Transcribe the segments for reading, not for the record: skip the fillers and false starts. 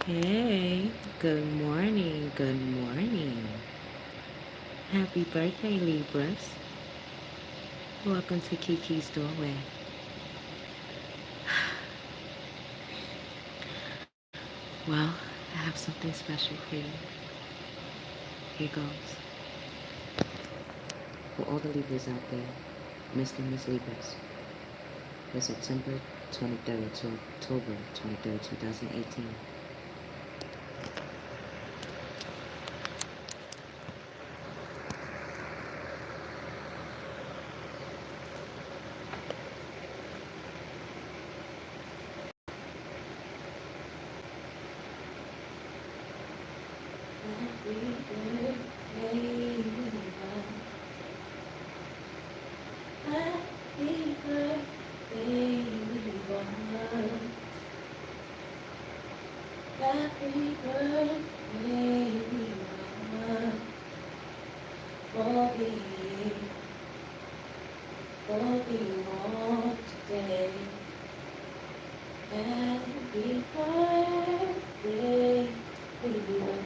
Hey, good morning, good morning. Happy birthday, Libras. Welcome to Kiki's Doorway. Well, I have something special for you. Here goes. For all the Libras out there, Mr. and Miss Libras, for September 23rd to October 23rd, 2018. Happy birthday, Libra. Happy birthday, Libra. Happy birthday, Libra. For being, born today. Happy birthday, Libra.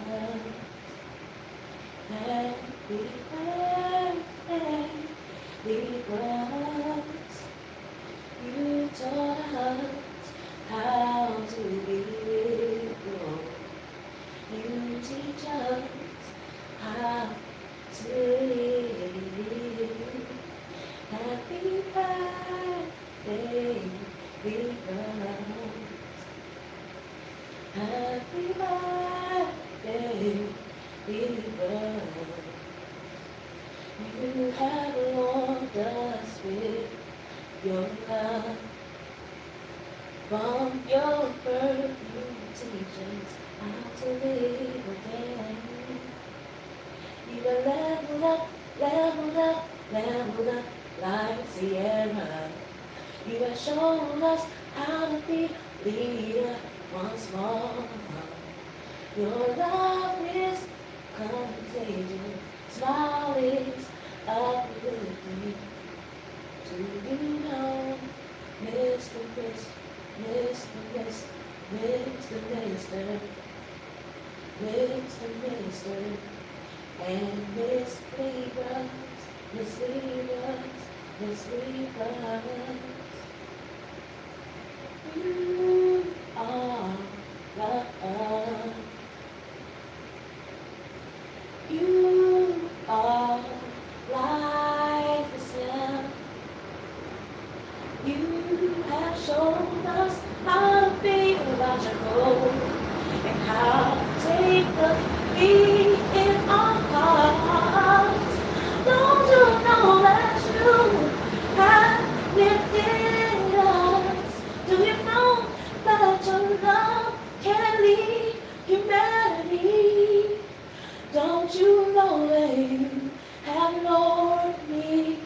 Happy birthday, Libra. You taught us how to be liberal. You teach us how to live. Happy birthday, Libra. Happy birthday, Libra. You have warmed us with your love. From your birth, you teach us how to live again. You are level up like Sierra. You have shown us how to be leader once more. Your love is contagious, smile is uplifting. Do you know, Mr. Mister, Mr. And Miss Libras, Miss Libras, Miss Libras. You are love. You are life itself. You have shown us how to be logical and how to take the lead in our hearts. Don't you know that you have lifted us? Do you know that your love can lead humanity? Don't you know that you have lowered me?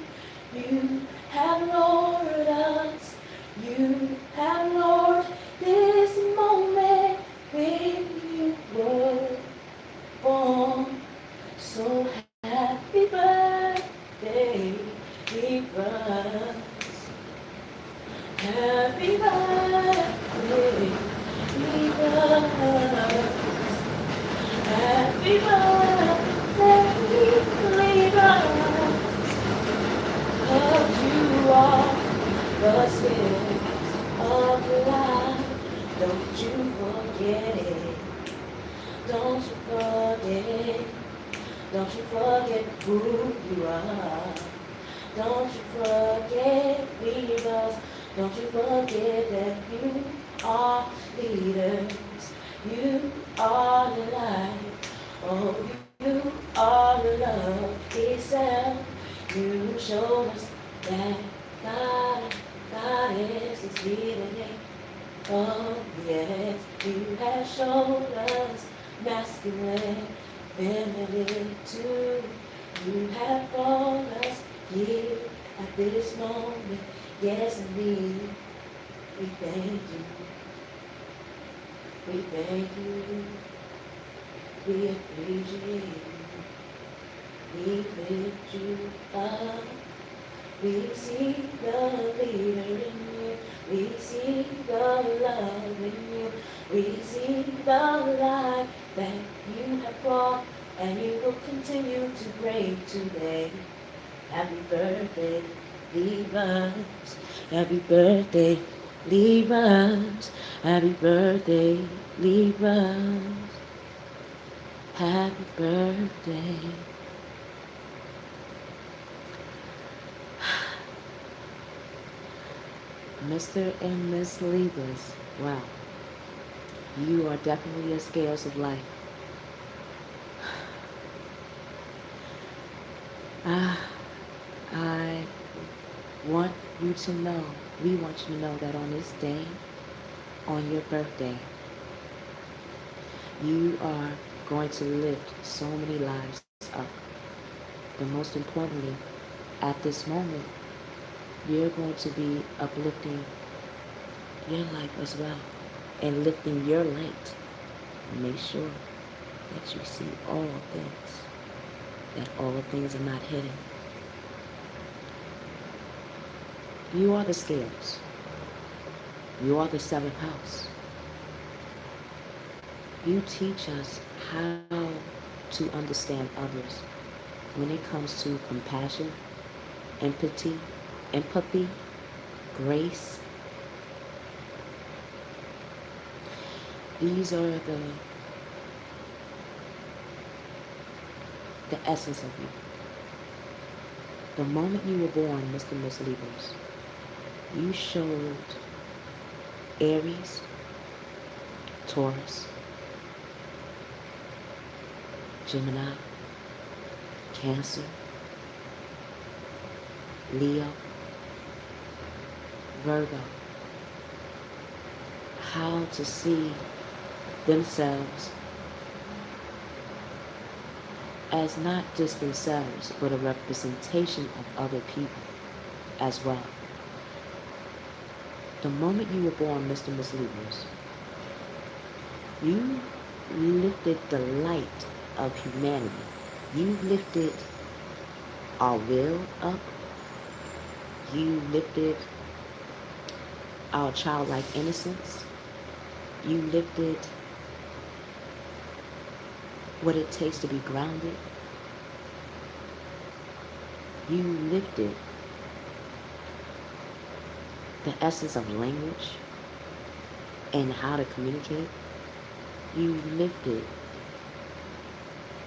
You have lowered us. You have lowered this moment when you were born. So happy birthday, Libras. Happy birthday, Libras. Happy birthday, Libras. 'Cause you are the spirit of life. Don't you forget it. Don't you forget it. Don't you forget who you are. Don't you forget leaders. Don't you forget that you are leaders. You are the light. Oh, you are the love itself. You showed us that God is living. Oh yes, you have shown us masculine, feminine too. You have brought us here at this moment. Yes, indeed, we thank you. We thank you. We appreciate you. We lift you up. We see the leader in you. We see the love in you. We see the light that you have brought, and you will continue to break today. Happy birthday, Libras. Happy birthday, Libras. Happy birthday, Libras. Happy birthday. Mr. and Miss Libras. Wow. You are definitely a scales of life. I want you to know, we want you to know that on this day, on your birthday, you are going to lift so many lives up. But most importantly, at this moment, you're going to be uplifting your life as well and lifting your light. Make sure that you see all things, that all things are not hidden. You are the scales. You are the seventh house. You teach us how to understand others when it comes to compassion, empathy, grace. These are the essence of you. The moment you were born, Mr. and Miss Libras, you showed Aries, Taurus, Gemini, Cancer, Leo, Virgo, how to see themselves as not just themselves, but a representation of other people as well. The moment you were born, Mr. and Miss Libras, you lifted the light of humanity. You lifted our will up. You lifted our childlike innocence. You lifted what it takes to be grounded. You lifted the essence of language and how to communicate. You lifted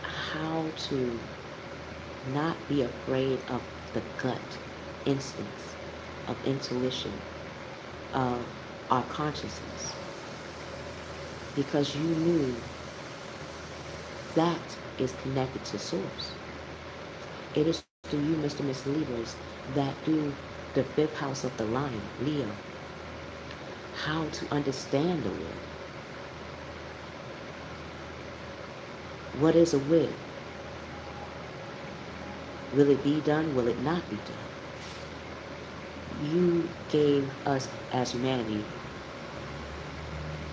how to not be afraid of the gut instincts, of intuition, of our consciousness, because you knew that is connected to source. It is through you, Mr. and Miss Libras, that through the fifth house of the lion, Leo, how to understand the will. What is a will? Will it be done? Will it not be done? You gave us as humanity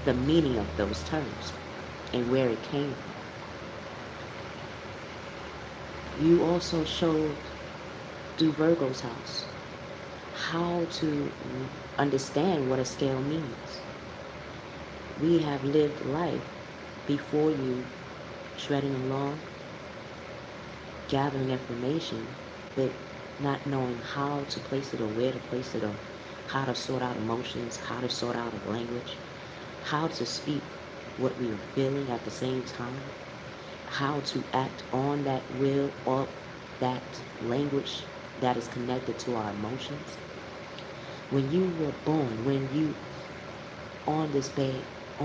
the meaning of those terms and where it came from. You also showed through Virgo's house how to understand what a scale means. We have lived life before you, treading along, gathering information, but not knowing how to place it or where to place it or how to sort out emotions, how to sort out a language, how to speak what we are feeling at the same time, how to act on that will or that language that is connected to our emotions. When you were born, when you, on this day, the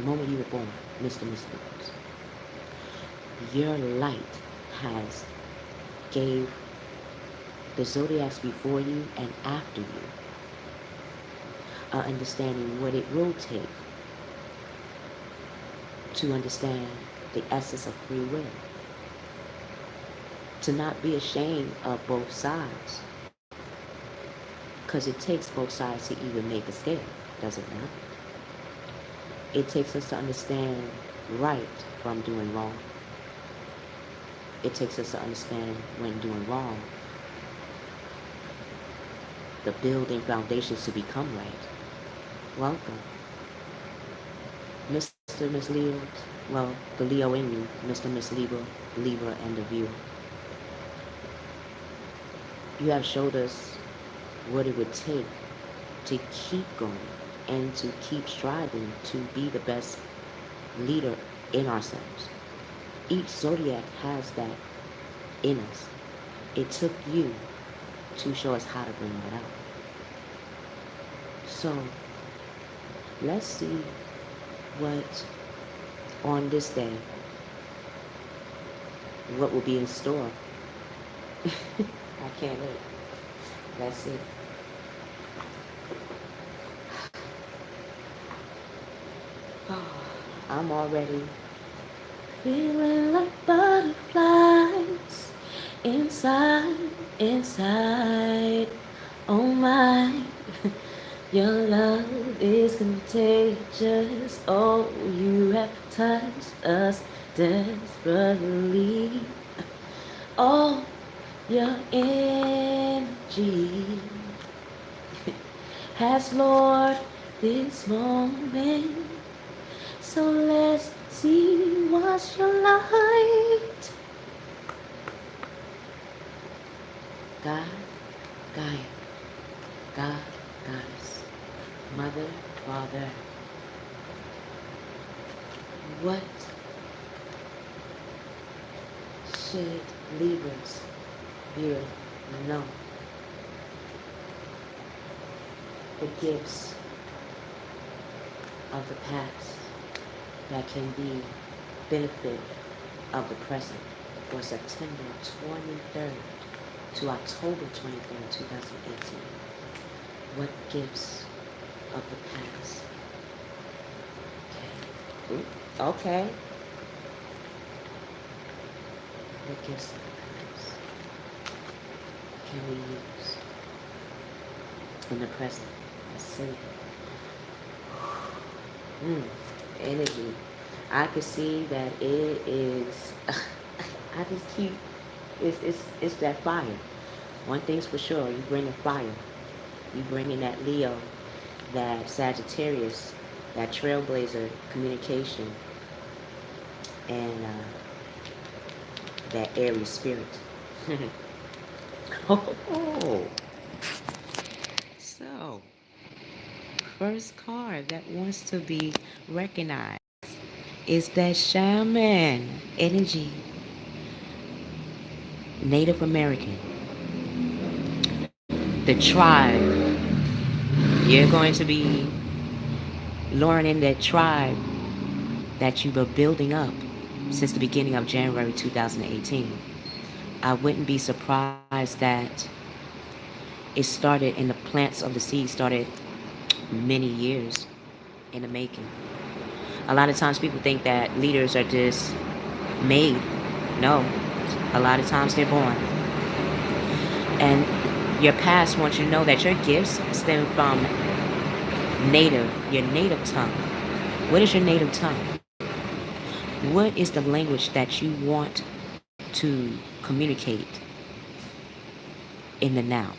moment you were born, Mr. and Miss Libras, your light has gave the zodiacs before you and after you understanding what it will take to understand the essence of free will. To not be ashamed of both sides, because it takes both sides to even make a scale, does it not? It takes us to understand right from doing wrong. It takes us to understand when doing wrong, the building foundations to become right. Welcome, Mr. Miss Leo. Well, the Leo in you, Mr. Miss Libra, and the viewer. You have showed us what it would take to keep going and to keep striving to be the best leader in ourselves. Each zodiac has that in us. It took you to show us how to bring that out. So let's see what on this day, what will be in store. I can't wait. Let's see. I'm already feeling like butterflies inside. Oh my, your love is contagious. Oh, you have touched us desperately. Oh, your energy has lured this moment. So let's see what's your light. God, Gaia, God, Goddess, Mother, Father. What should Libras here know? The gifts of the past that can be benefit of the present for September 23rd to October 23rd, 2018. What gifts of the past? Okay. Ooh, okay. What gifts of the past can we use in the present? Let's see. Energy. I can see that it is. I just keep. It's that fire. One thing's for sure. You bring the fire. You bring in that Leo, that Sagittarius, that trailblazer communication, and that Aries spirit. Oh. So, first card that wants to be recognized is that shaman energy. Native American. The tribe. You're going to be learning that tribe that you were building up since the beginning of January 2018. I wouldn't be surprised that it started in the plants of the seed started many years in the making. A lot of times people think that leaders are just made. No, a lot of times they're born. And your past wants you to know that your gifts stem from your native tongue. What is your native tongue? What is the language that you want to communicate in the now?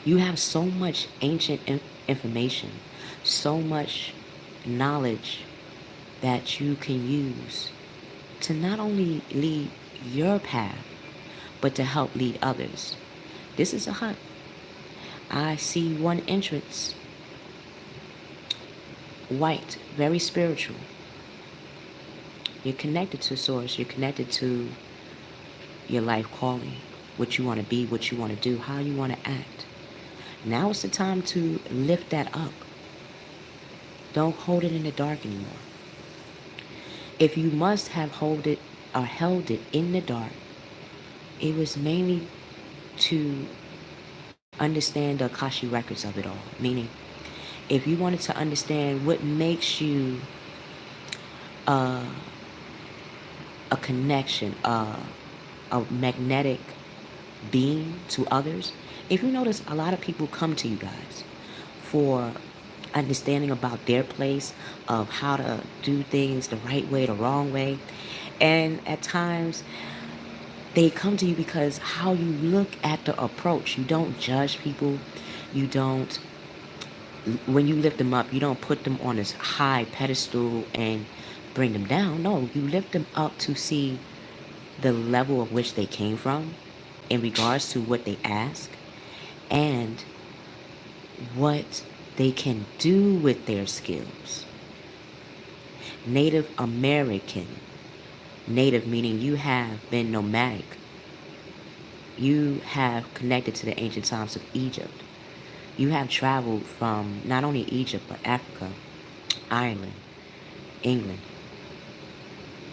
You have so much ancient information, so much knowledge that you can use to not only lead your path, but to help lead others. This is a hut. I see one entrance. White, very spiritual. You're connected to source. You're connected to your life calling, what you want to be, what you want to do, how you want to act. Now is the time to lift that up. Don't hold it in the dark anymore. If you must have held it in the dark, it was mainly to understand the Akashi records of it all. Meaning, if you wanted to understand what makes you a connection, a magnetic being to others, if you notice, a lot of people come to you guys for understanding about their place of how to do things the right way, the wrong way. And at times, They come to you because how you look at the approach. You don't judge people. You don't, when you lift them up, you don't put them on this high pedestal and bring them down. No, you lift them up to see the level of which they came from in regards to what they ask and what they can do with their skills. Native American. Native meaning you have been nomadic. You have connected to the ancient times of Egypt. You have traveled from not only Egypt but Africa, Ireland, England,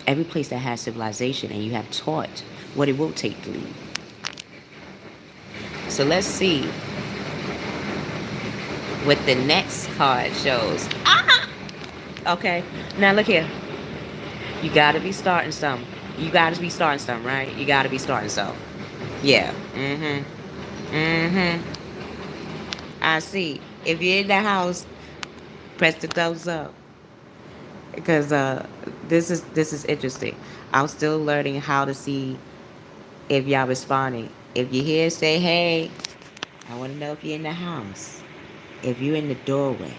every place that has civilization, and you have taught what it will take to lead. So let's see what the next card shows. Ah! Okay, now look here. You gotta be starting something. You gotta be starting something, right? You gotta be starting something. Yeah. I see. If you're in the house, press the thumbs up. Because this is interesting. I'm still learning how to see if y'all responding. If you're here, say hey. I want to know if you're in the house. If you're in the doorway.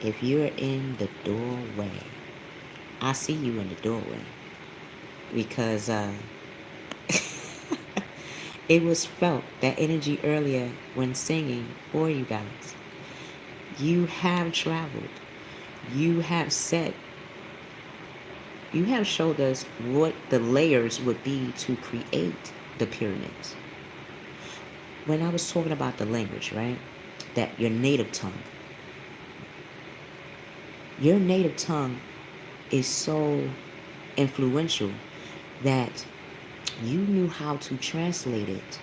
If you're in the doorway. I see you in the doorway. Because it was felt, that energy earlier when singing for you guys. You have traveled. You have said, you have showed us what the layers would be to create the pyramids. When I was talking about the language, right? That your native tongue. Your native tongue is so influential that you knew how to translate it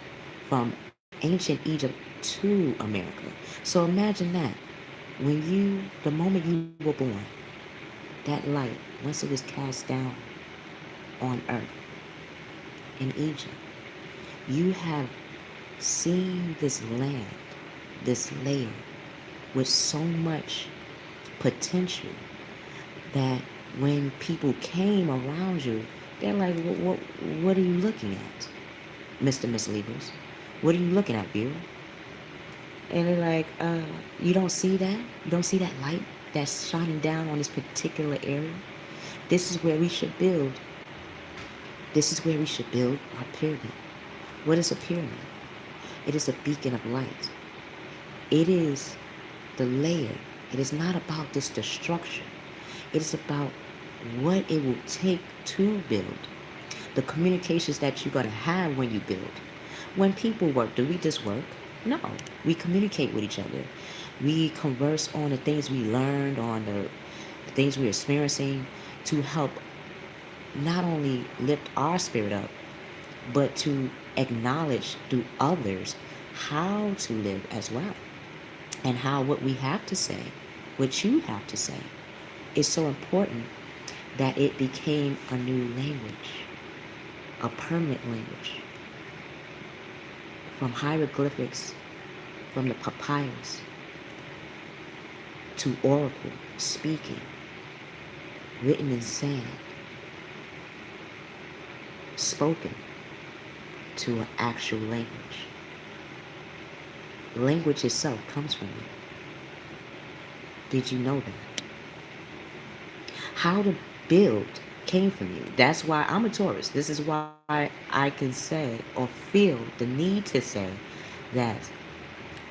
from ancient Egypt to America. So imagine that. The moment you were born, that light, once it was cast down on earth in Egypt, you have seen this land, this layer, with so much potential that when people came around you, they're like, what are you looking at, Mr. and Miss Libras? What are you looking at, Vera? And they're like, you don't see that? You don't see that light that's shining down on this particular area? This is where we should build. This is where we should build our pyramid. What is a pyramid? It is a beacon of light. It is the layer. It is not about this destruction. It is about what it will take to build. The communications that you're going to have when you build. When people work, do we just work? No. We communicate with each other. We converse on the things we learned, on the things we're experiencing, to help not only lift our spirit up, but to acknowledge through others how to live as well. And how what we have to say, what you have to say, is so important that it became a new language, a permanent language. From hieroglyphics, from the papyrus, to oracle, speaking, written in sand, spoken to an actual language. Language itself comes from it. Did you know that? How to build came from you. That's why I'm a Taurus. This is why I can say or feel the need to say that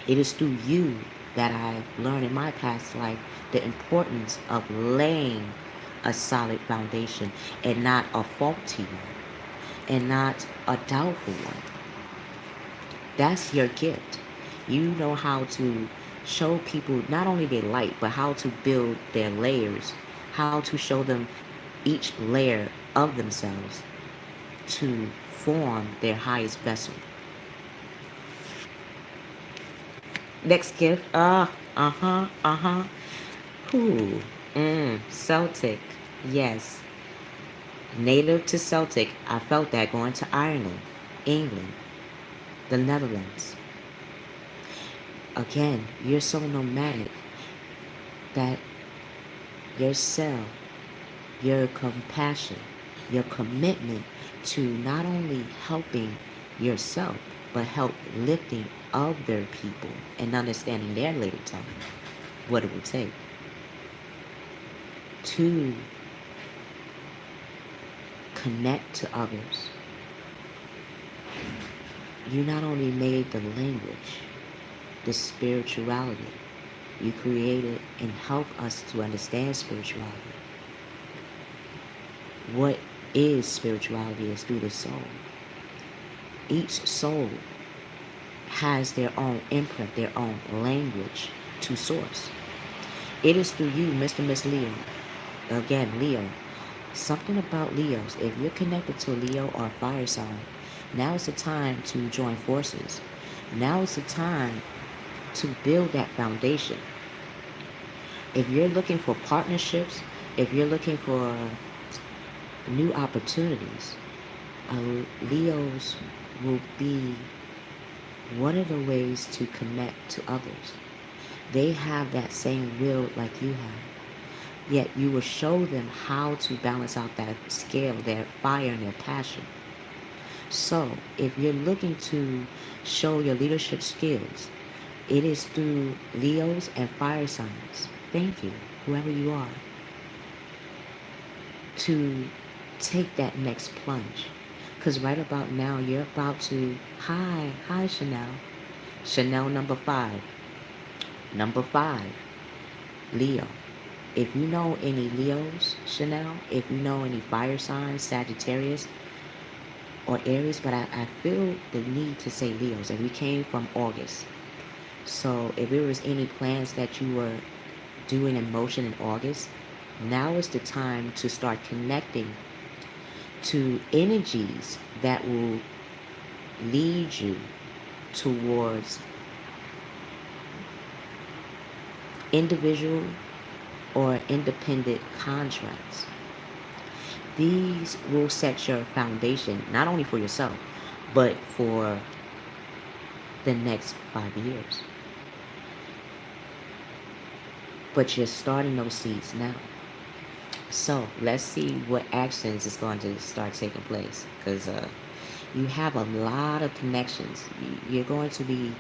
it is through you that I learned in my past life the importance of laying a solid foundation and not a faulty one and not a doubtful one. That's your gift. You know how to show people not only their light, but how to build their layers, how to show them each layer of themselves to form their highest vessel. Next gift. Ooh. Celtic. Yes. Native to Celtic. I felt that going to Ireland, England, the Netherlands. Again, you're so nomadic that your cell, your compassion, your commitment to not only helping yourself, but help lifting other people and understanding their little time, what it would take to connect to others. You not only made the language, the spirituality, you created and help us to understand spirituality. What is spirituality is through the soul. Each soul has their own imprint, their own language to source. It is through you, Mr. and Miss Leo. Again, Leo. Something about Leos. If you're connected to a Leo or a fire sign, now is the time to join forces. Now is the time to build that foundation. If you're looking for partnerships, if you're looking for new opportunities, Leos will be one of the ways to connect to others. They have that same will like you have. Yet you will show them how to balance out that scale, their fire and their passion. So if you're looking to show your leadership skills, it is through Leos and fire signs. Thank you, whoever you are, to take that next plunge. Because right about now, you're about to, hi, Chanel. Chanel number 5. Number 5, Leo. If you know any Leos, Chanel, if you know any fire signs, Sagittarius, or Aries, but I feel the need to say Leos, and we came from August. So if there was any plans that you were doing in motion in August, now is the time to start connecting to energies that will lead you towards individual or independent contracts. These will set your foundation, not only for yourself, but for the next 5 years. But you're starting those seeds now. So let's see what actions is going to start taking place. Because you have a lot of connections. You're going to be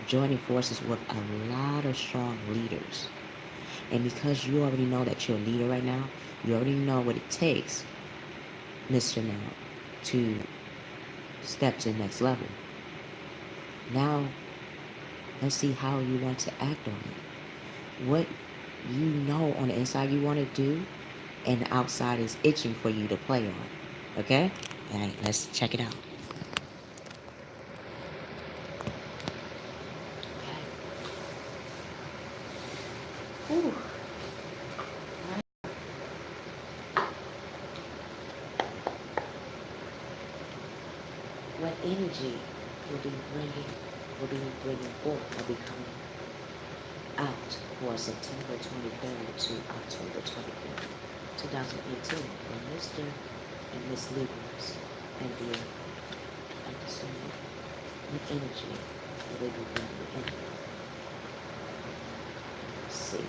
joining forces with a lot of strong leaders. And because you already know that you're a leader right now, you already know what it takes, Miss Chanel, to step to the next level. Now, let's see how you want to act on it. What you know on the inside you want to do, and the outside is itching for you to play on. Okay? All right, let's check it out. Ooh. What energy will be bringing forth, will be coming out for September 23rd to October 23rd, 2018 from Mr. and Miss Libras and the understanding with energy will they be bringing in. Let's see.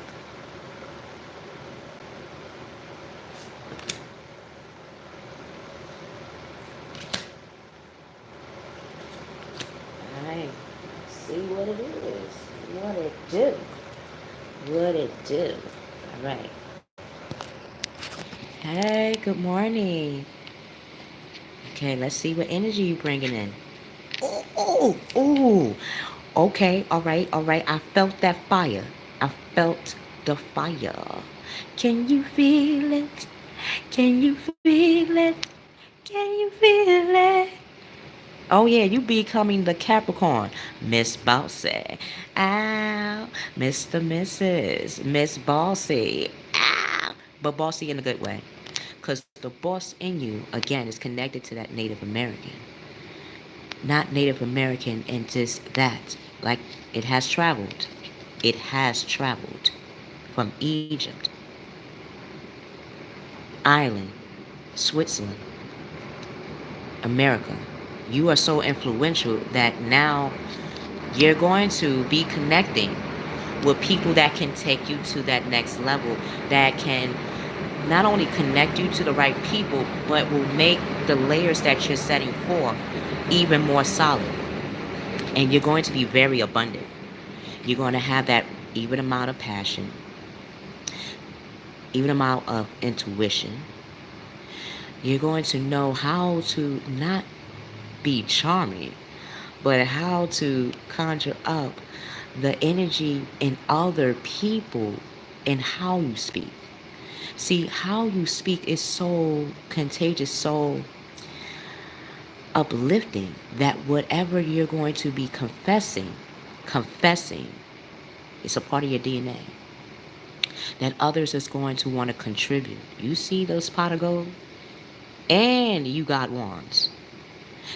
Alright, let's see what it is. What it do. What it do. Alright. Hey, good morning. Okay, let's see what energy you bringing in. Ooh. Okay, all right. I felt that fire. I felt the fire. Can you feel it? Can you feel it? Can you feel it? Oh yeah, you becoming the Capricorn. Miss Bossy. Ow. Mr. Mrs. Miss Bossy. Ow. But bossy in a good way. Because the boss in you, again, is connected to that Native American. Not Native American and just that. Like, it has traveled. It has traveled from Egypt, Ireland, Switzerland, America. You are so influential that now you're going to be connecting with people that can take you to that next level, that can not only connect you to the right people, but will make the layers that you're setting for even more solid. And you're going to be very abundant. You're going to have that even amount of passion, even amount of intuition. You're going to know how to not be charming, but how to conjure up the energy in other people and how you speak. See, how you speak is so contagious, so uplifting that whatever you're going to be confessing, it's a part of your DNA that others is going to want to contribute. You see those pot of gold? And you got wands.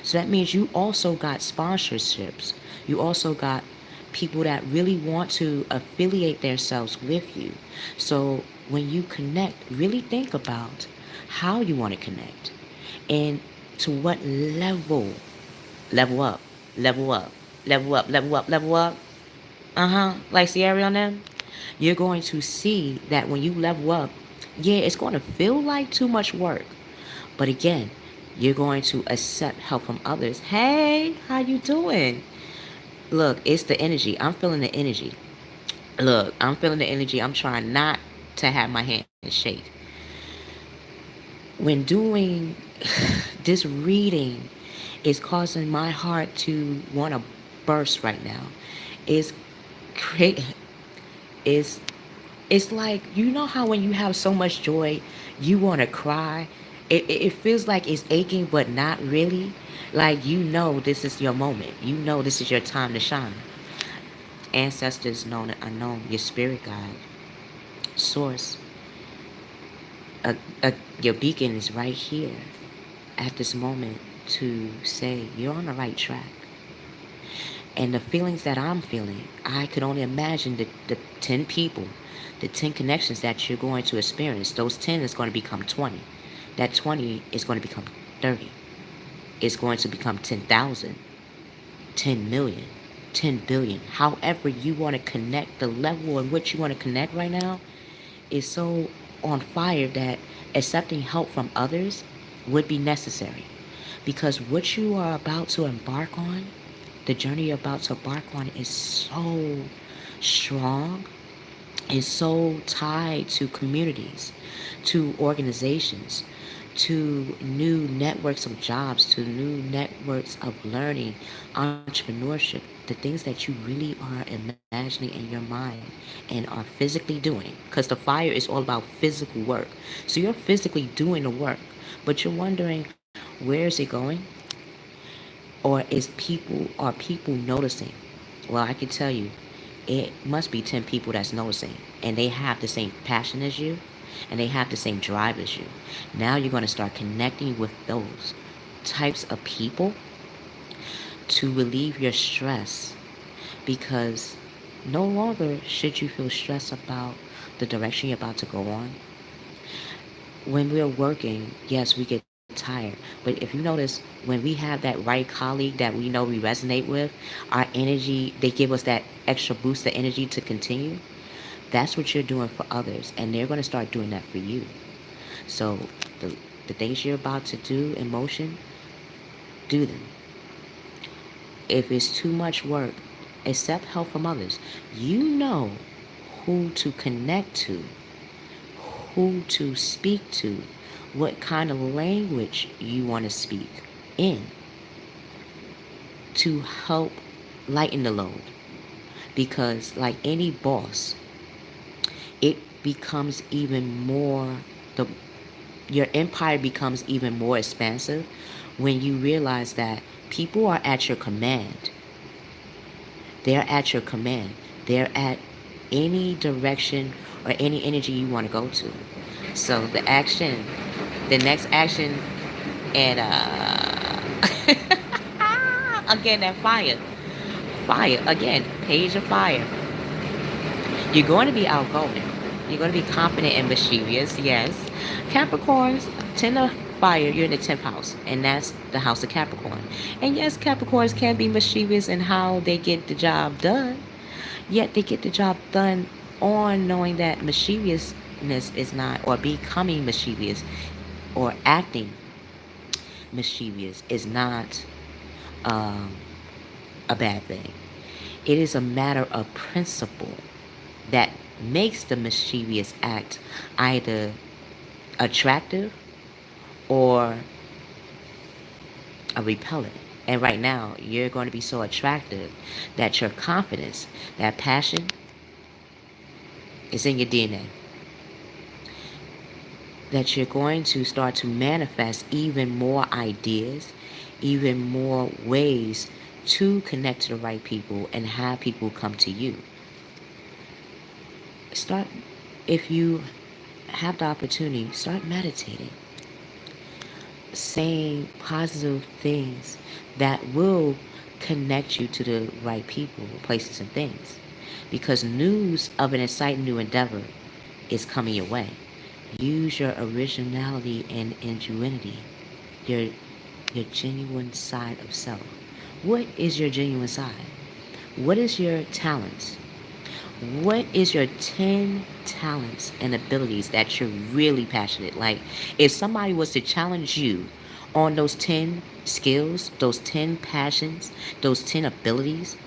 So that means you also got sponsorships. You also got people that really want to affiliate themselves with you. So when you connect, really think about how you want to connect and to what level. Level up, level up, level up, level up, level up. Like Sierra on them. You're going to see that when you level up, yeah, it's going to feel like too much work. But again, you're going to accept help from others. Hey, how you doing? Look, it's the energy. I'm feeling the energy. Look, I'm feeling the energy. I'm trying not to have my hands shake. When doing this reading, is causing my heart to want to burst right now. It's great. It's it's like, you know how when you have so much joy, you want to cry. It feels like it's aching, but not really. Like, you know, this is your moment. You know, this is your time to shine. Ancestors known and unknown, your spirit guide, source, a, your beacon is right here at this moment to say you're on the right track. And the feelings that I'm feeling, I could only imagine the 10 people, the 10 connections that you're going to experience. Those 10 is going to become 20. That 20 is going to become 30. It's going to become 10,000, 10 million, 10 billion. However you want to connect, the level in which you want to connect right now is so on fire that accepting help from others would be necessary. Because what you are about to embark on, the journey you're about to embark on, is so strong, is so tied to communities, to organizations, to new networks of jobs, to new networks of learning, entrepreneurship, the things that you really are imagining in your mind and are physically doing. Because the fire is all about physical work. So you're physically doing the work, but you're wondering, where is it going? Or are people noticing? Well, I can tell you, it must be 10 people that's noticing, and they have the same passion as you, and they have the same drive as you. Now you're going to start connecting with those types of people to relieve your stress, because no longer should you feel stressed about the direction you're about to go on. When we're working, yes, we get tired. But if you notice, when we have that right colleague that we know we resonate with, our energy, they give us that extra boost of energy to continue. That's what you're doing for others, and they're going to start doing that for you. So the things you're about to do in motion, do them. If it's too much work, accept help from others. You know who to connect to, who to speak to, what kind of language you want to speak in to help lighten the load. Because, like any boss, it becomes even more, the your empire becomes even more expansive when you realize that people are at your command. They're at your command. They're at any direction or any energy you want to go to. So the next action, and again, that fire again, page of fire. You're going to be outgoing. You're going to be confident and mischievous. Yes, Capricorns tend to fire. You're in the 10th house, and that's the house of Capricorn. And yes, Capricorns can be mischievous in how they get the job done. Yet they get the job done on knowing that mischievous is not, or becoming mischievous or acting mischievous is not um, a bad thing. It is a matter of principle that makes the mischievous act either attractive or a repellent. And right now, you're going to be so attractive that your confidence, that passion, is in your DNA. That you're going to start to manifest even more ideas, even more ways to connect to the right people and have people come to you. Start, if you have the opportunity, start meditating, saying positive things that will connect you to the right people, places, and things. Because news of an exciting new endeavor is coming your way. Use your originality and ingenuity, your your genuine side of self. What is your genuine side? What is your talents? What is your 10 talents and abilities that you're really passionate? Like, if somebody was to challenge you on those 10 skills, those 10 passions, those 10 abilities,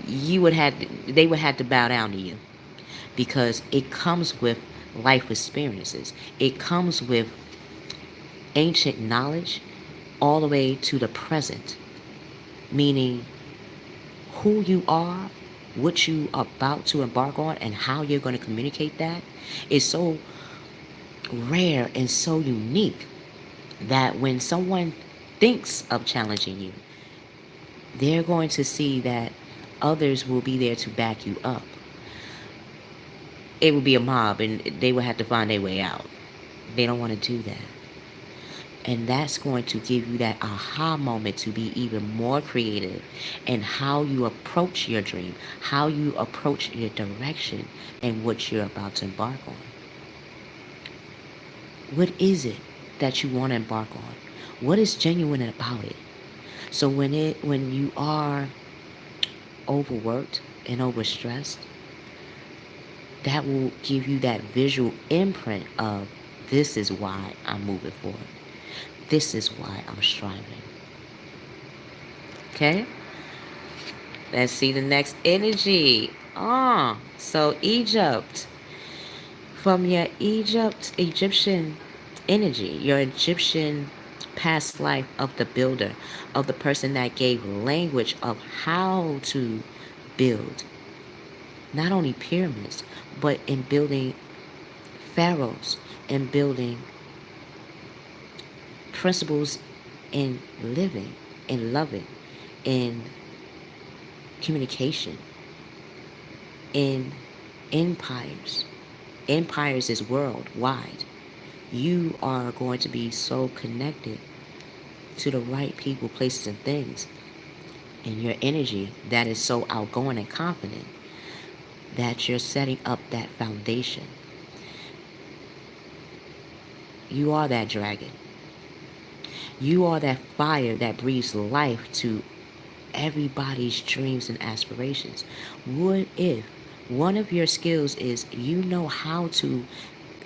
they would have to bow down to you because it comes with life experiences. It comes with ancient knowledge all the way to the present, meaning who you are, what you are about to embark on, and how you're going to communicate that is so rare and so unique that when someone thinks of challenging you, they're going to see that others will be there to back you up. It would be a mob and they would have to find their way out. They don't want to do that. And that's going to give you that aha moment to be even more creative in how you approach your dream, how you approach your direction, and what you're about to embark on. What is it that you want to embark on? What is genuine about it? So when you are overworked and overstressed, that will give you that visual imprint of this is why I'm moving forward. This is why I'm striving. Okay? Let's see the next energy. So Egypt. From your Egyptian energy, your Egyptian past life of the builder, of the person that gave language of how to build not only pyramids, but in building pharaohs and building principles in living, in loving, in communication, in empires. Empires is worldwide. You are going to be so connected to the right people, places, and things, and your energy that is so outgoing and confident that you're setting up that foundation. You are that dragon. You are that fire that breathes life to everybody's dreams and aspirations. What if one of your skills is you know how to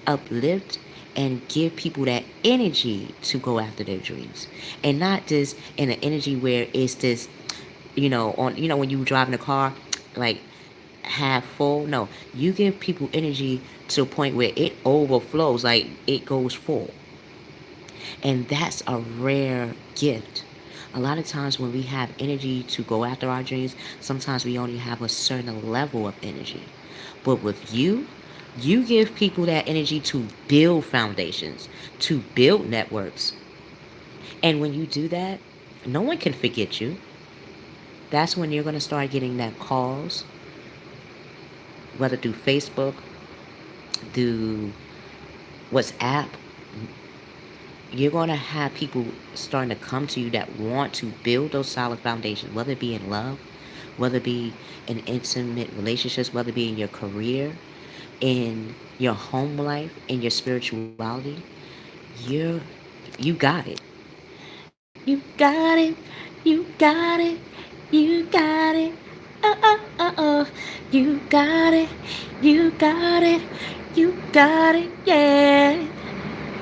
uplift and give people that energy to go after their dreams, and not just in an energy where it's this, when you drive in a car, like half full. No, you give people energy to a point where it overflows, like it goes full. And that's a rare gift. A lot of times when we have energy to go after our dreams, sometimes we only have a certain level of energy. But with you give people that energy to build foundations, to build networks. And when you do that, no one can forget you. That's when you're going to start getting that calls, whether through Facebook, through WhatsApp. You're going to have people starting to come to you that want to build those solid foundations, whether it be in love, whether it be in intimate relationships, whether it be in your career, in your home life, in your spirituality. You're, you got it. You got it. You got it. You got it. Oh, you got it, you got it, you got it, yeah.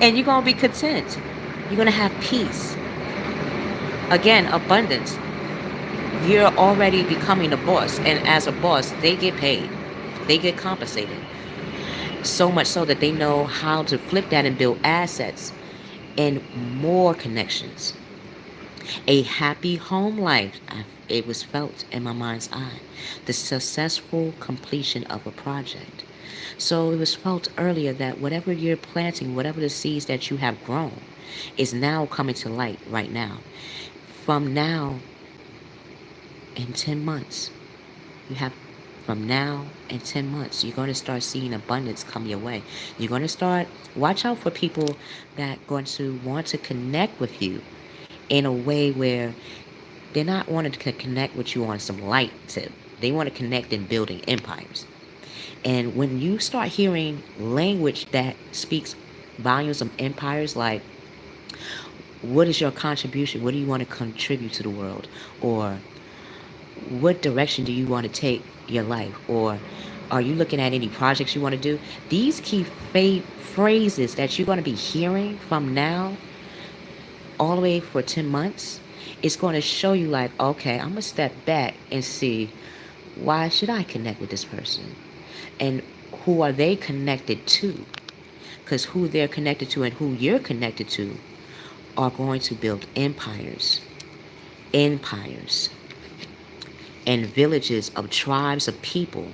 And you're gonna be content. You're gonna have peace. Again, abundance. You're already becoming a boss, and as a boss, they get paid, they get compensated. So much so that they know how to flip that and build assets and more connections. A happy home life, it was felt in my mind's eye. The successful completion of a project. So it was felt earlier that whatever you're planting, whatever the seeds that you have grown, is now coming to light right now. From now in 10 months, you have from now in 10 months, you're going to start seeing abundance come your way. You're going to start, watch out for people that going to want to connect with you in a way where they're not wanting to connect with you on some light tip. They want to connect in building empires. And when you start hearing language that speaks volumes of empires, like, what is your contribution? What do you want to contribute to the world? Or what direction do you want to take your life? Or are you looking at any projects you want to do? These key phrases that you're going to be hearing from now all the way for 10 months, it's going to show you like, okay, I'm going to step back and see, why should I connect with this person? And who are they connected to? Because who they're connected to and who you're connected to are going to build empires, empires, and villages of tribes of people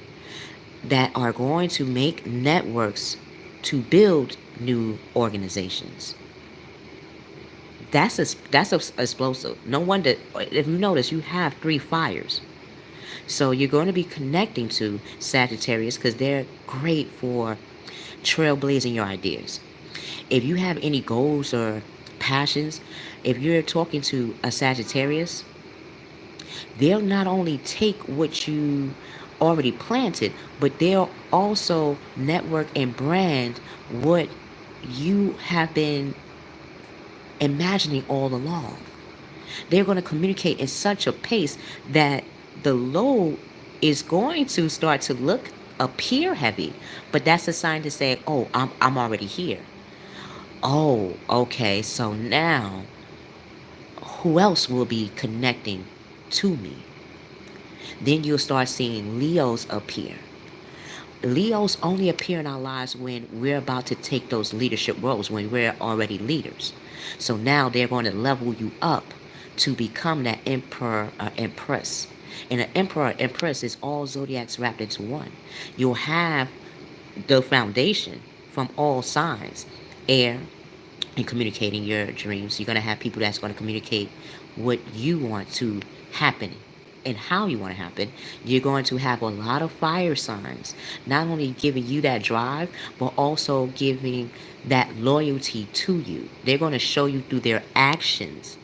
that are going to make networks to build new organizations. That's explosive. No wonder, if you notice, you have 3 fires. So you're going to be connecting to Sagittarius because they're great for trailblazing your ideas. If you have any goals or passions, if you're talking to a Sagittarius, they'll not only take what you already planted, but they'll also network and brand what you have been imagining all along. They're going to communicate in such a pace that the load is going to start to appear heavy, but that's a sign to say, oh, I'm already here. Oh, okay, so now who else will be connecting to me? Then you'll start seeing Leos appear. Leos only appear in our lives when we're about to take those leadership roles, when we're already leaders. So now they're going to level you up to become that emperor or empress. And an emperor or empress is all zodiacs wrapped into one. You'll have the foundation from all sides, air, and communicating your dreams. You're going to have people that's going to communicate what you want to happen and how you want to happen. You're going to have a lot of fire signs, not only giving you that drive, but also giving that loyalty to you. They're going to show you through their actions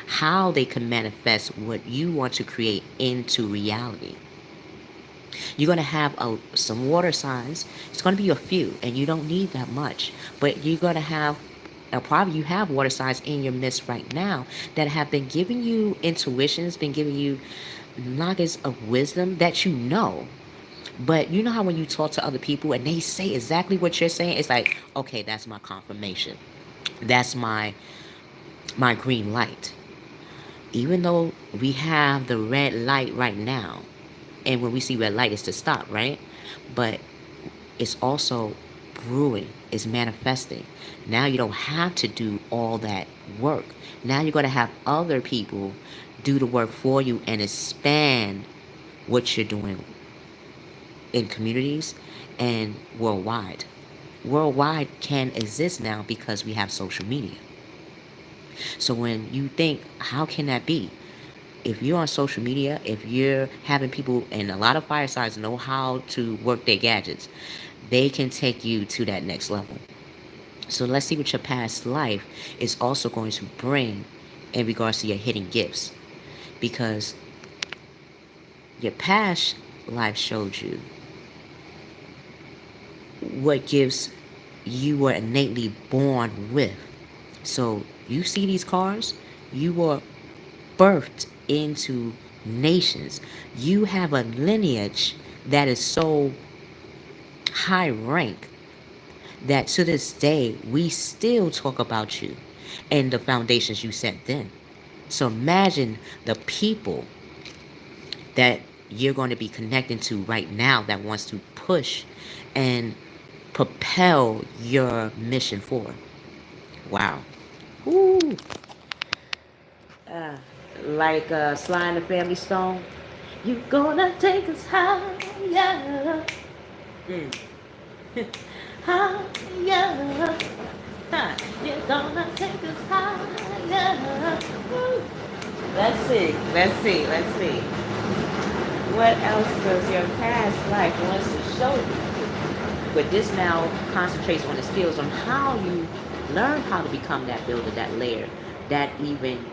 how they can manifest what you want to create into reality. You're going to have some water signs. It's going to be a few, and you don't need that much. But you're going to have, probably you have water signs in your midst right now that have been giving you intuitions, been giving you nuggets of wisdom that you know. But you know how when you talk to other people and they say exactly what you're saying, it's like, okay, that's my confirmation. That's my green light. Even though we have the red light right now, and when we see red light, it's to stop, right? But it's also brewing, it's manifesting. Now you don't have to do all that work. Now you're going to have other people do the work for you and expand what you're doing in communities and worldwide. Worldwide can exist now because we have social media. So when you think, how can that be? If you're on social media, if you're having people, and a lot of firesides know how to work their gadgets, they can take you to that next level. So let's see what your past life is also going to bring in regards to your hidden gifts. Because your past life showed you what gifts you were innately born with. So you see these cars, you were birthed into nations. You have a lineage that is so high rank that to this day we still talk about you and the foundations you set then. So imagine the people that you're going to be connecting to right now that wants to push and propel your mission forward. Wow. Ooh. Like Sly and the Family Stone. You gonna take us higher. Mm. Higher. Huh. You're gonna take us higher. Woo. Let's see. Let's see. Let's see. What else does your past life wants to show you? But this now concentrates on the skills on how you learn how to become that builder, that layer, that even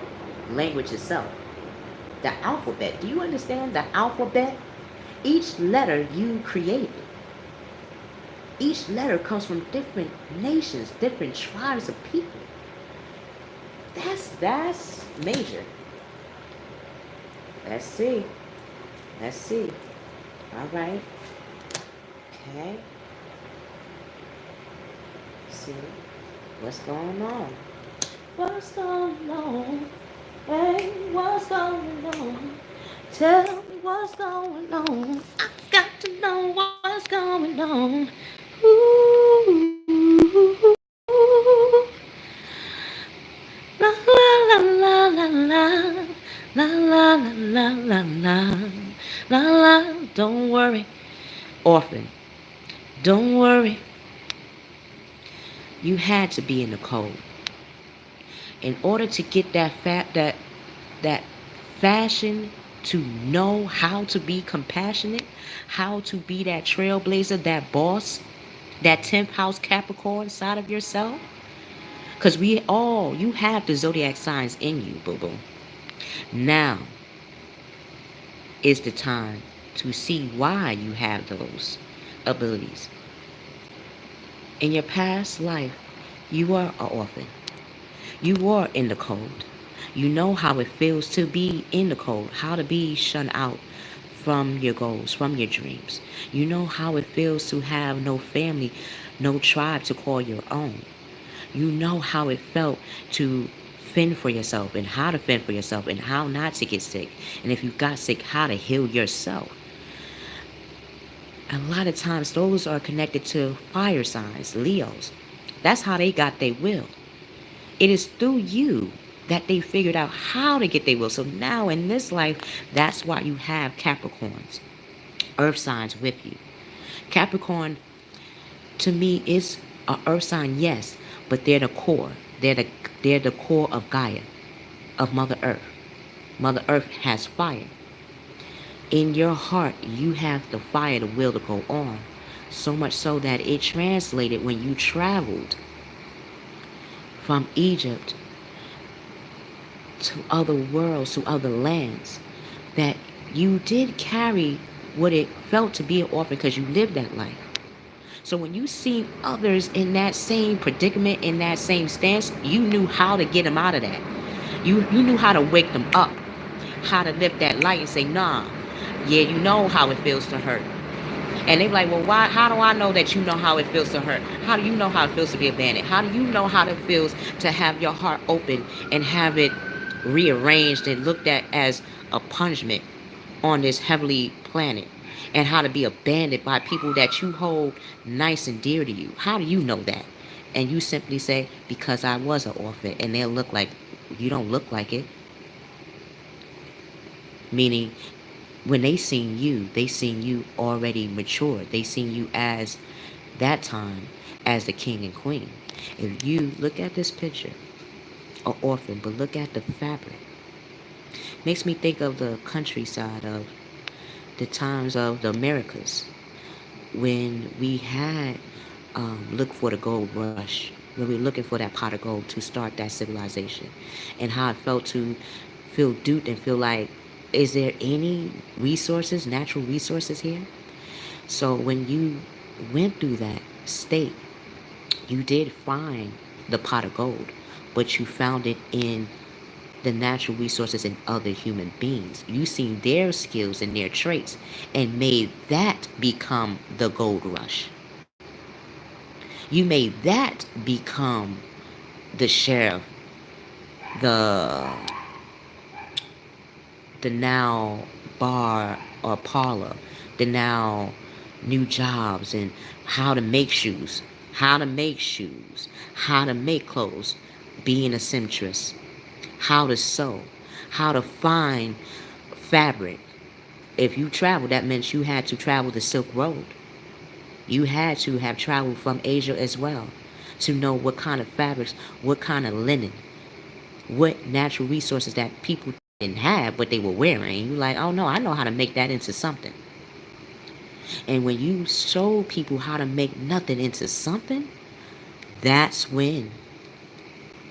language itself. The alphabet. Do you understand the alphabet? Each letter you created. Each letter comes from different nations, different tribes of people. That's major. Let's see. Let's see. All right. Okay. See what's going on. What's going on? Hey, what's going on? Tell me what's going on. I got to know what's going on. Ooh, la la la la la la la la la la la la. Don't worry, orphan. Don't worry. You had to be in the code in order to get that fashion to know how to be compassionate, how to be that trailblazer, that boss, that 10th house Capricorn side of yourself. Because you have the zodiac signs in you, boo boo. Now is the time to see why you have those abilities. In your past life, you were an orphan. You were in the cold. You know how it feels to be in the cold, how to be shunned out from your goals, from your dreams. You know how it feels to have no family, no tribe to call your own. You know how it felt to fend for yourself and how to fend for yourself and how not to get sick. And if you got sick, how to heal yourself. A lot of times those are connected to fire signs, Leos. That's how they got their will. It is through you that they figured out how to get their will. So now in this life, that's why you have Capricorns, earth signs with you. Capricorn, to me, is an earth sign, yes, but they're the core. They're the core of Gaia, of Mother Earth. Mother Earth has fire. In your heart, you have the fire, the will to go on. So much so that it translated when you traveled from Egypt to other worlds, to other lands, that you did carry what it felt to be an orphan because you lived that life. So when you see others in that same predicament, in that same stance, you knew how to get them out of that. You knew how to wake them up, how to lift that light and say, nah, yeah, you know how it feels to hurt. And they be like, well, why? How do I know that you know how it feels to hurt? How do you know how it feels to be abandoned? How do you know how it feels to have your heart open and have it rearranged and looked at as a punishment on this heavenly planet? And how to be abandoned by people that you hold nice and dear to you? How do you know that? And you simply say, because I was an orphan. And they'll look like, you don't look like it. Meaning, when they seen you already mature. They seen you as that time as the king and queen. If you look at this picture, an orphan, but look at the fabric. Makes me think of the countryside of the times of the Americas when we had looked for the gold rush, when we were looking for that pot of gold to start that civilization, and how it felt to feel duped and feel like, is there any resources, natural resources here? So when you went through that state, you did find the pot of gold, but you found it in the natural resources in other human beings. You seen their skills and their traits and made that become the gold rush. You made that become the sheriff, the now bar or parlor, the now new jobs and how to make shoes, how to make clothes, being a seamstress, how to sew, how to find fabric. If you traveled, that meant you had to travel the Silk Road. You had to have traveled from Asia as well to know what kind of fabrics, what kind of linen, what natural resources that people didn't have, but they were wearing. You like, oh no, I know how to make that into something. And when you show people how to make nothing into something, that's when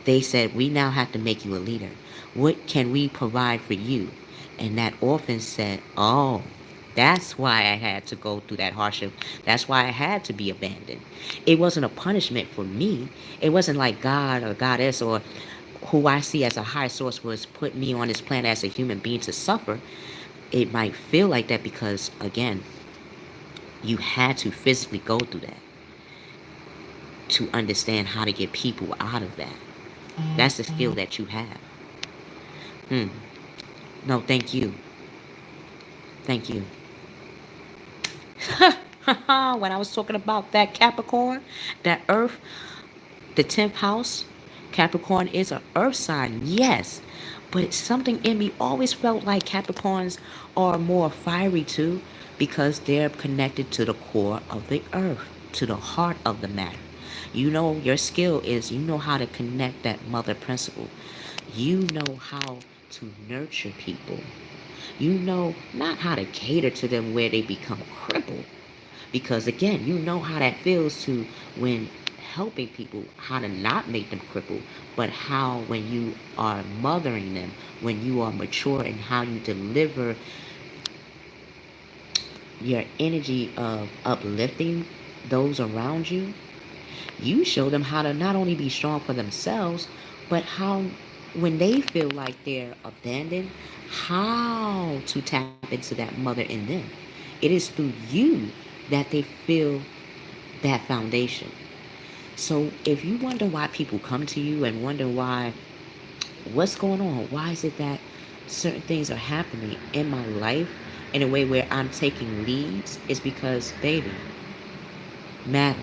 they said, we now have to make you a leader. What can we provide for you? And that orphan said, oh, that's why I had to go through that hardship. That's why I had to be abandoned. It wasn't a punishment for me. It wasn't like God or goddess or who I see as a high source was put me on this planet as a human being to suffer. It might feel like that because, again, you had to physically go through that to understand how to get people out of that. That's the skill that you have. No, thank you. Thank you. When I was talking about that Capricorn, that Earth, the 10th house, Capricorn is an Earth sign, yes. But something in me always felt like Capricorns are more fiery too because they're connected to the core of the Earth, to the heart of the matter. You know, your skill is you know how to connect that mother principle. You know how to nurture people. You know not how to cater to them where they become crippled. Because again, you know how that feels to when helping people, how to not make them crippled, but how when you are mothering them, when you are mature and how you deliver your energy of uplifting those around you, you show them how to not only be strong for themselves, but how when they feel like they're abandoned, how to tap into that mother in them. It is through you that they feel that foundation. So if you wonder why people come to you and wonder why, what's going on? Why is it that certain things are happening in my life in a way where I'm taking leads? It's because, baby, madam,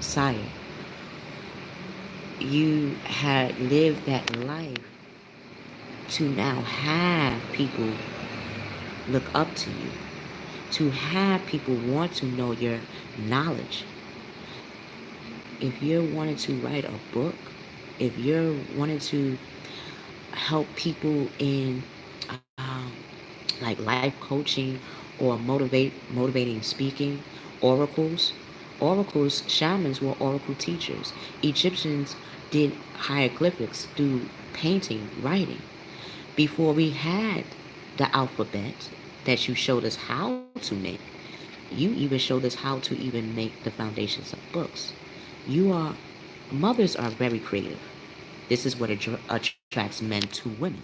sire, you had lived that life to now have people look up to you, to have people want to know your knowledge. If you're wanting to write a book, if you're wanting to help people in like life coaching or motivating speaking, oracles, shamans were oracle teachers. Egyptians did hieroglyphics through painting, writing. Before we had the alphabet that you showed us how to make, you even showed us how to even make the foundations of books. You are, mothers are very creative. This is what attracts men to women.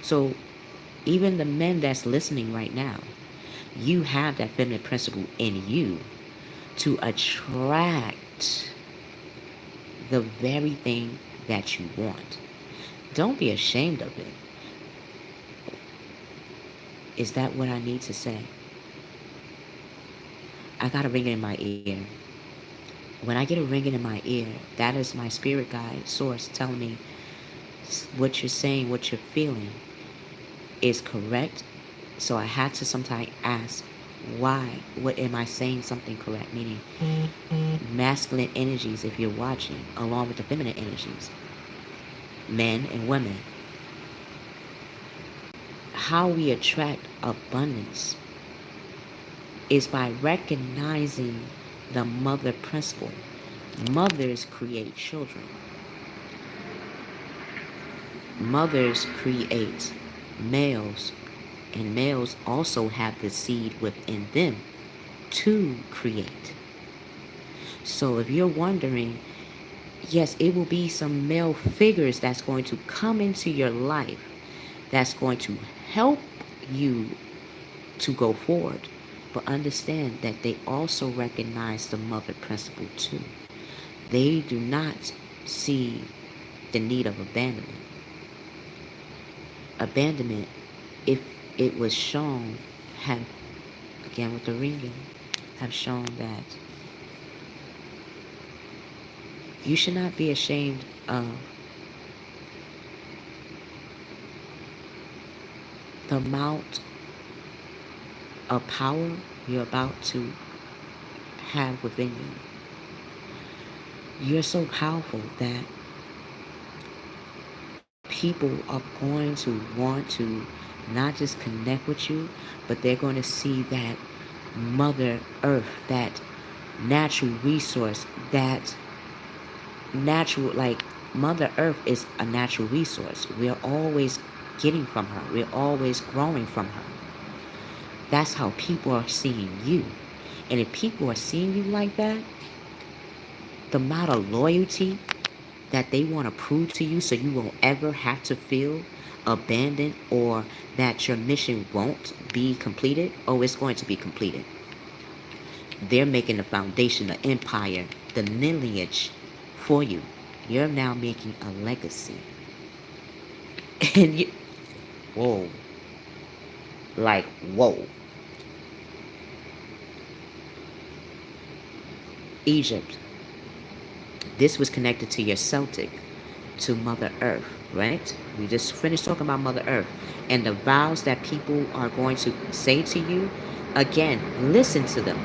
So even the men that's listening right now, you have that feminine principle in you to attract the very thing that you want. Don't be ashamed of it. Is that what I need to say? I got a ringing in my ear. When I get a ringing in my ear, that is my spirit guide, source, telling me what you're saying, what you're feeling is correct. So I had to sometimes ask, why? What am I saying something correct? Meaning masculine energies, if you're watching, along with the feminine energies, men and women. How we attract abundance is by recognizing the mother principle. Mothers create children. Mothers create males, and males also have the seed within them to create. So if you're wondering, Yes, it will be some male figures that's going to come into your life that's going to help you to go forward. But understand that they also recognize the mother principle too. They do not see the need of abandonment. Abandonment, if it was shown, have, again with the ringing, have shown that you should not be ashamed of the amount of power you're about to have within you. You're so powerful that people are going to want to not just connect with you, but they're going to see that Mother Earth, that natural resource, that natural, like Mother Earth is a natural resource. We're always getting from her, we're always growing from her. That's how people are seeing you. And if people are seeing you like that, the amount of loyalty that they want to prove to you so you won't ever have to feel abandoned or that your mission won't be completed, oh, it's going to be completed. They're making the foundation, the empire, the lineage for you. You're now making a legacy. And you, whoa, like, whoa. Egypt, this was connected to your Celtic, to Mother Earth, right? We just finished talking about Mother Earth. And the vows that people are going to say to you, again, listen to them.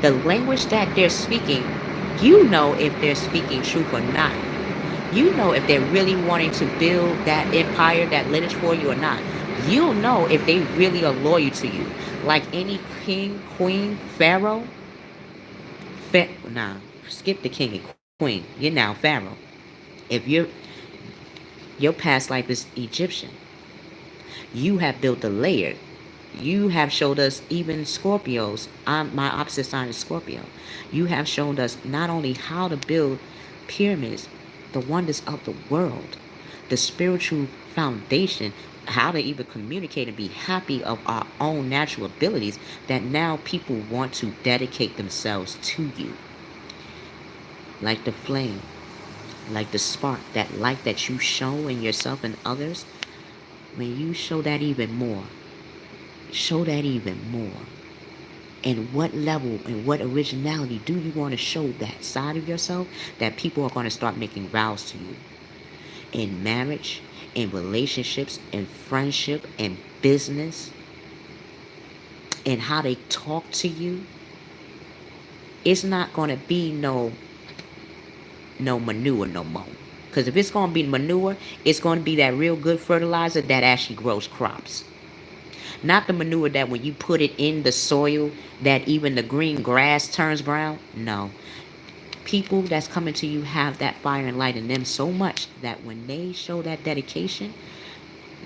The language that they're speaking, you know if they're speaking truth or not. You know if they're really wanting to build that empire, that lineage for you or not. You'll know if they really are loyal to you. Like any king, queen, pharaoh. Nah, skip the king and queen. You're now pharaoh. If your past life is Egyptian, you have built a layer. You have showed us even Scorpios. My opposite sign is Scorpio. You have shown us not only how to build pyramids, the wonders of the world, the spiritual foundation, how to even communicate and be happy of our own natural abilities, that now people want to dedicate themselves to you. Like the flame, like the spark, that light that you show in yourself and others, when you show that even more, show that even more. And what level and what originality do you want to show that side of yourself that people are going to start making vows to you? In marriage, in relationships, in friendship, in business, and how they talk to you. It's not going to be no manure no more. Because if it's going to be manure, it's going to be that real good fertilizer that actually grows crops. Not the manure that when you put it in the soil, that even the green grass turns brown. No. People that's coming to you have that fire and light in them so much that when they show that dedication,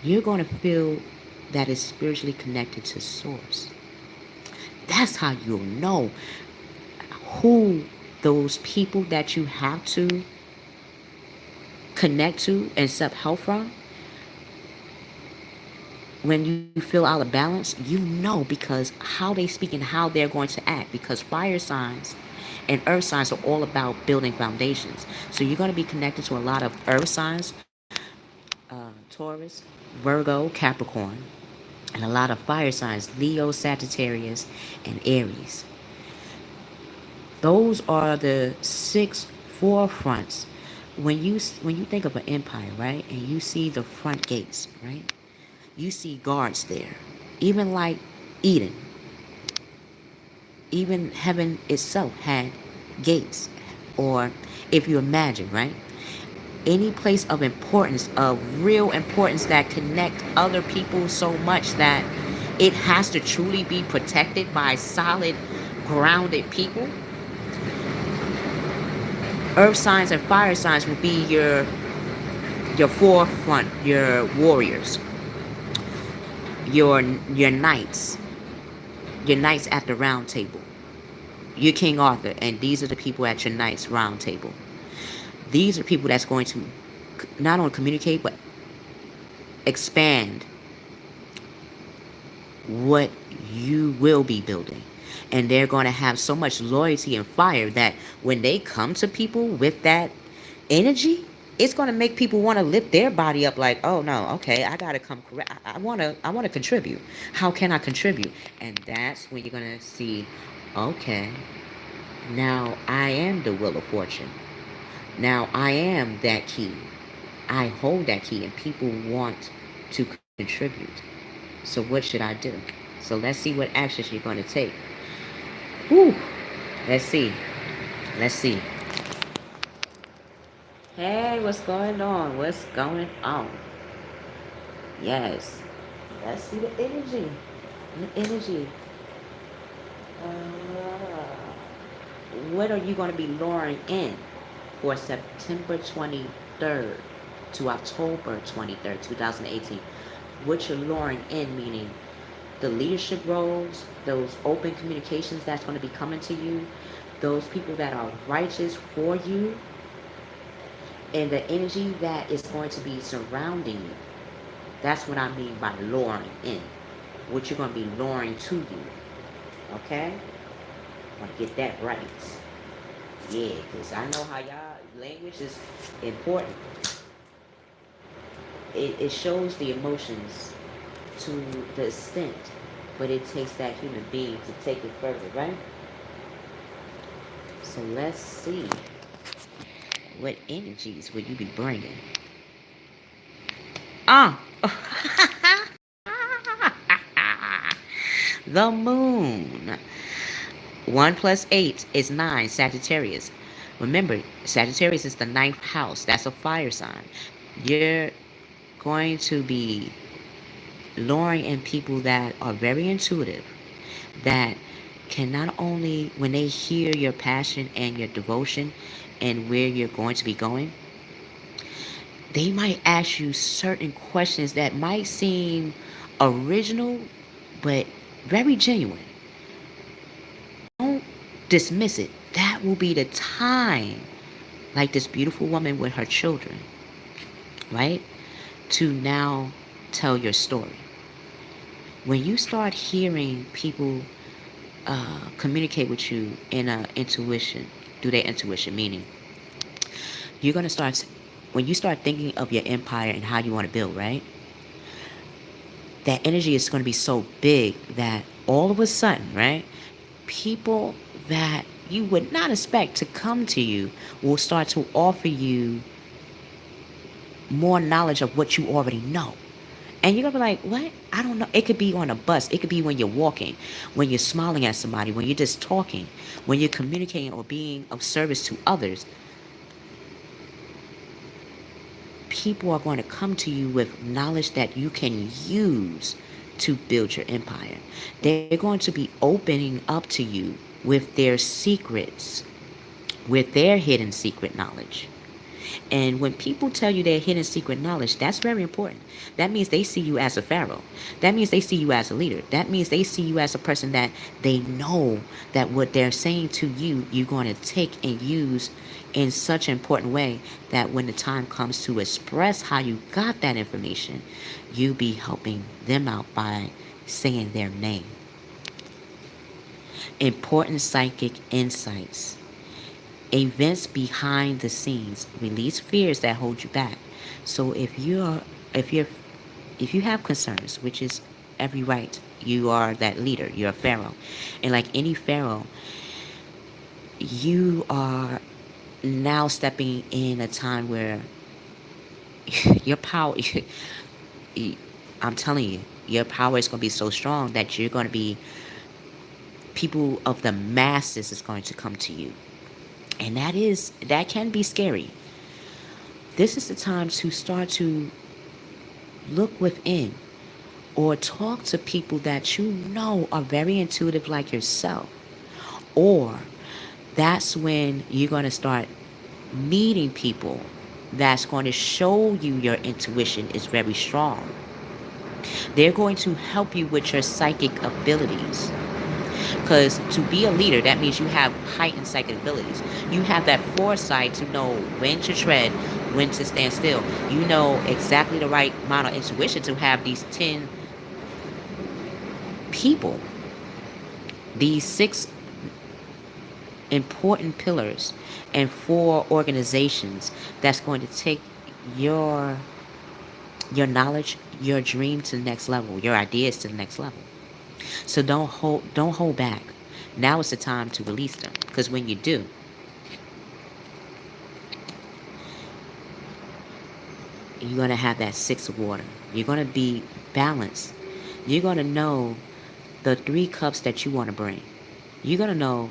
you're going to feel that it's spiritually connected to source. That's how you'll know who those people that you have to connect to and accept help from. When you feel out of balance, you know, because how they speak and how they're going to act. Because fire signs and earth signs are all about building foundations. So you're going to be connected to a lot of earth signs, Taurus, Virgo, Capricorn, and a lot of fire signs, Leo, Sagittarius, and Aries. Those are the 6 forefronts. When you think of an empire, right, and you see the front gates, right, you see guards there. Even like Eden, even heaven itself had gates. Or if you imagine, right, any place of importance, of real importance, that connect other people so much that it has to truly be protected by solid, grounded people. Earth signs and fire signs will be your forefront, your warriors, your knights, your knights at the round table. You're King Arthur, and these are the people at your knights round table. These are people that's going to not only communicate, but expand what you will be building. And they're going to have so much loyalty and fire that when they come to people with that energy, it's going to make people want to lift their body up like, oh no, okay, I got to come correct. I want to contribute. How can I contribute? And that's when you're going to see, okay, now I am the wheel of fortune. Now I am that key. I hold that key and people want to contribute. So what should I do? So let's see what actions you're going to take. Whew. Let's see. Let's see. Hey, what's going on? What's going on? Yes. Let's see the energy. The energy. What are you going to be luring in for September 23rd to October 23rd, 2018? What you're luring in, meaning the leadership roles, those open communications that's going to be coming to you, those people that are righteous for you, and the energy that is going to be surrounding you. That's what I mean by luring in. What you're going to be luring to you. Okay? I want to get that right. Yeah, because I know how y'all language is important. It shows the emotions to the extent, but it takes that human being to take it further, right? So let's see. What energies would you be bringing? Ah! The moon. 1 plus 8 is 9, Sagittarius. Remember, Sagittarius is the ninth house. That's a fire sign. You're going to be luring in people that are very intuitive, that can not only, when they hear your passion and your devotion and where you're going to be going, they might ask you certain questions that might seem original, but very genuine. Don't dismiss it. That will be the time, like this beautiful woman with her children, right? To now tell your story. When you start hearing people communicate with you in a intuition, through their intuition, meaning you're going to start, when you start thinking of your empire and how you want to build, right? That energy is going to be so big that all of a sudden, right? People that you would not expect to come to you will start to offer you more knowledge of what you already know. And you're going to be like, what? I don't know. It could be on a bus. It could be when you're walking, when you're smiling at somebody, when you're just talking, when you're communicating or being of service to others. People are going to come to you with knowledge that you can use to build your empire. They're going to be opening up to you with their secrets, with their hidden secret knowledge. And when people tell you their hidden secret knowledge, that's very important. That means they see you as a pharaoh. That means they see you as a leader. That means they see you as a person that they know that what they're saying to you, you're going to take and use in such an important way that when the time comes to express how you got that information, you be helping them out by saying their name. Important psychic insights. Events behind the scenes release fears that hold you back. So if you have concerns, which is every right, you are that leader, you're a pharaoh, and like any pharaoh, you are now stepping in a time where your power, I'm telling you, your power is going to be so strong that you're going to be, people of the masses is going to come to you. And that can be scary. This is the time to start to look within or talk to people that you know are very intuitive like yourself. Or that's when you're going to start meeting people that's going to show you your intuition is very strong. They're going to help you with your psychic abilities. Because to be a leader, that means you have heightened psychic abilities. You have that foresight to know when to tread, when to stand still. You know exactly the right amount of intuition to have these 10 people, these 6 important pillars, and 4 organizations that's going to take your knowledge, your dream to the next level, your ideas to the next level. So don't hold back. Now is the time to release them, because when you do, you're going to have that 6 of water. You're going to be balanced. You're going to know the 3 cups that you want to bring. You're going to know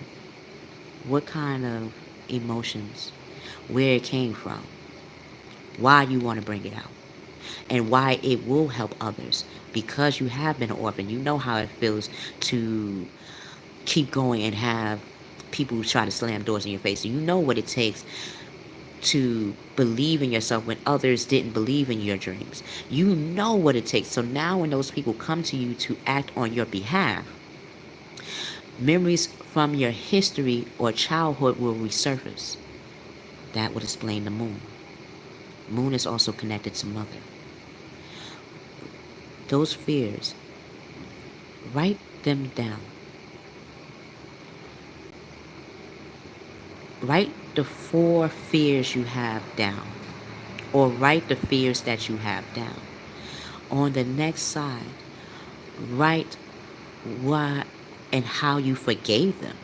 what kind of emotions, where it came from, why you want to bring it out, and why it will help others. Because you have been an orphan, you know how it feels to keep going and have people try to slam doors in your face. You know what it takes to believe in yourself when others didn't believe in your dreams. You know what it takes. So now when those people come to you to act on your behalf, memories from your history or childhood will resurface. That would explain the moon. Moon is also connected to mother. Those fears, write them down. Write the 4 fears you have down, or write the fears that you have down. On the next side, write why and how you forgave them.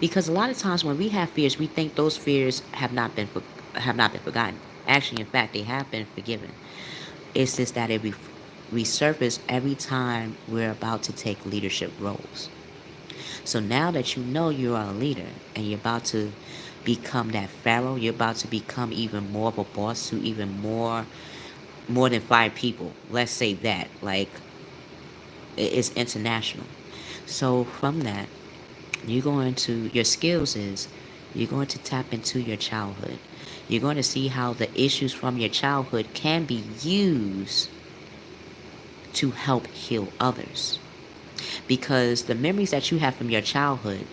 Because a lot of times when we have fears, we think those fears have not been forgotten. Actually, in fact, they have been forgiven. It's just that it resurfaces every time we're about to take leadership roles. So now that you know you are a leader and you're about to become that pharaoh, you're about to become even more of a boss to even more than 5 people. Let's say that. Like, it's international. So from that, your skills is you're going to tap into your childhood. You're going to see how the issues from your childhood can be used to help heal others. Because the memories that you have from your childhood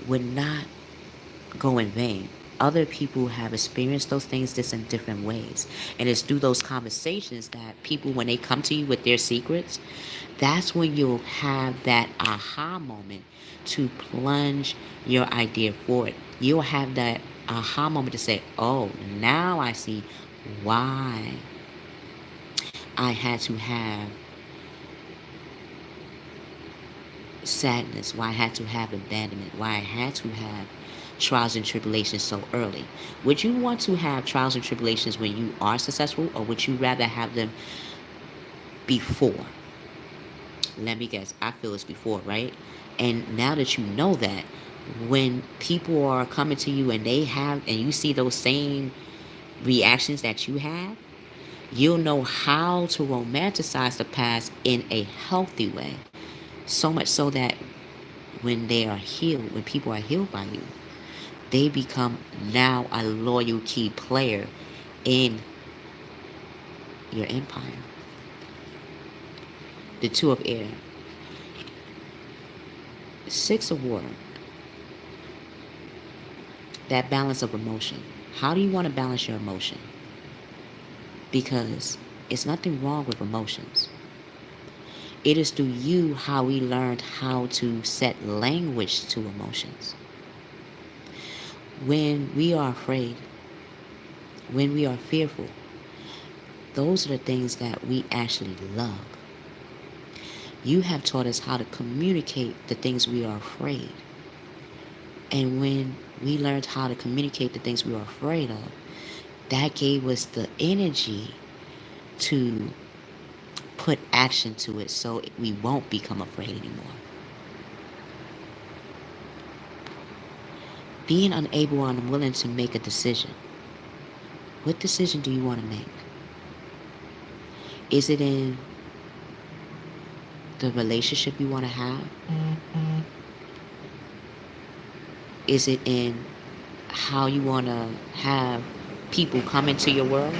would not go in vain. Other people have experienced those things just in different ways. And it's through those conversations that people, when they come to you with their secrets, that's when you'll have that aha moment to plunge your idea forward. You'll have that aha moment to say, oh, now I see why I had to have sadness, why I had to have abandonment, why I had to have trials and tribulations so early. Would you want to have trials and tribulations when you are successful, or would you rather have them before? Let me guess. I feel it's before, right? And now that you know that, when people are coming to you and you see those same reactions that you have, you'll know how to romanticize the past in a healthy way. So much so that when people are healed by you, they become now a loyal key player in your empire. The 2 of air. 6 of water. That balance of emotion. How do you want to balance your emotion? Because it's nothing wrong with emotions. It is through you how we learned how to set language to emotions. When we are afraid, when we are fearful, those are the things that we actually love. You have taught us how to communicate the things we are afraid. And when we learned how to communicate the things we were afraid of, that gave us the energy to put action to it so we won't become afraid anymore. Being unable or unwilling to make a decision. What decision do you want to make? Is it in the relationship you want to have? Is it in how you want to have people come into your world?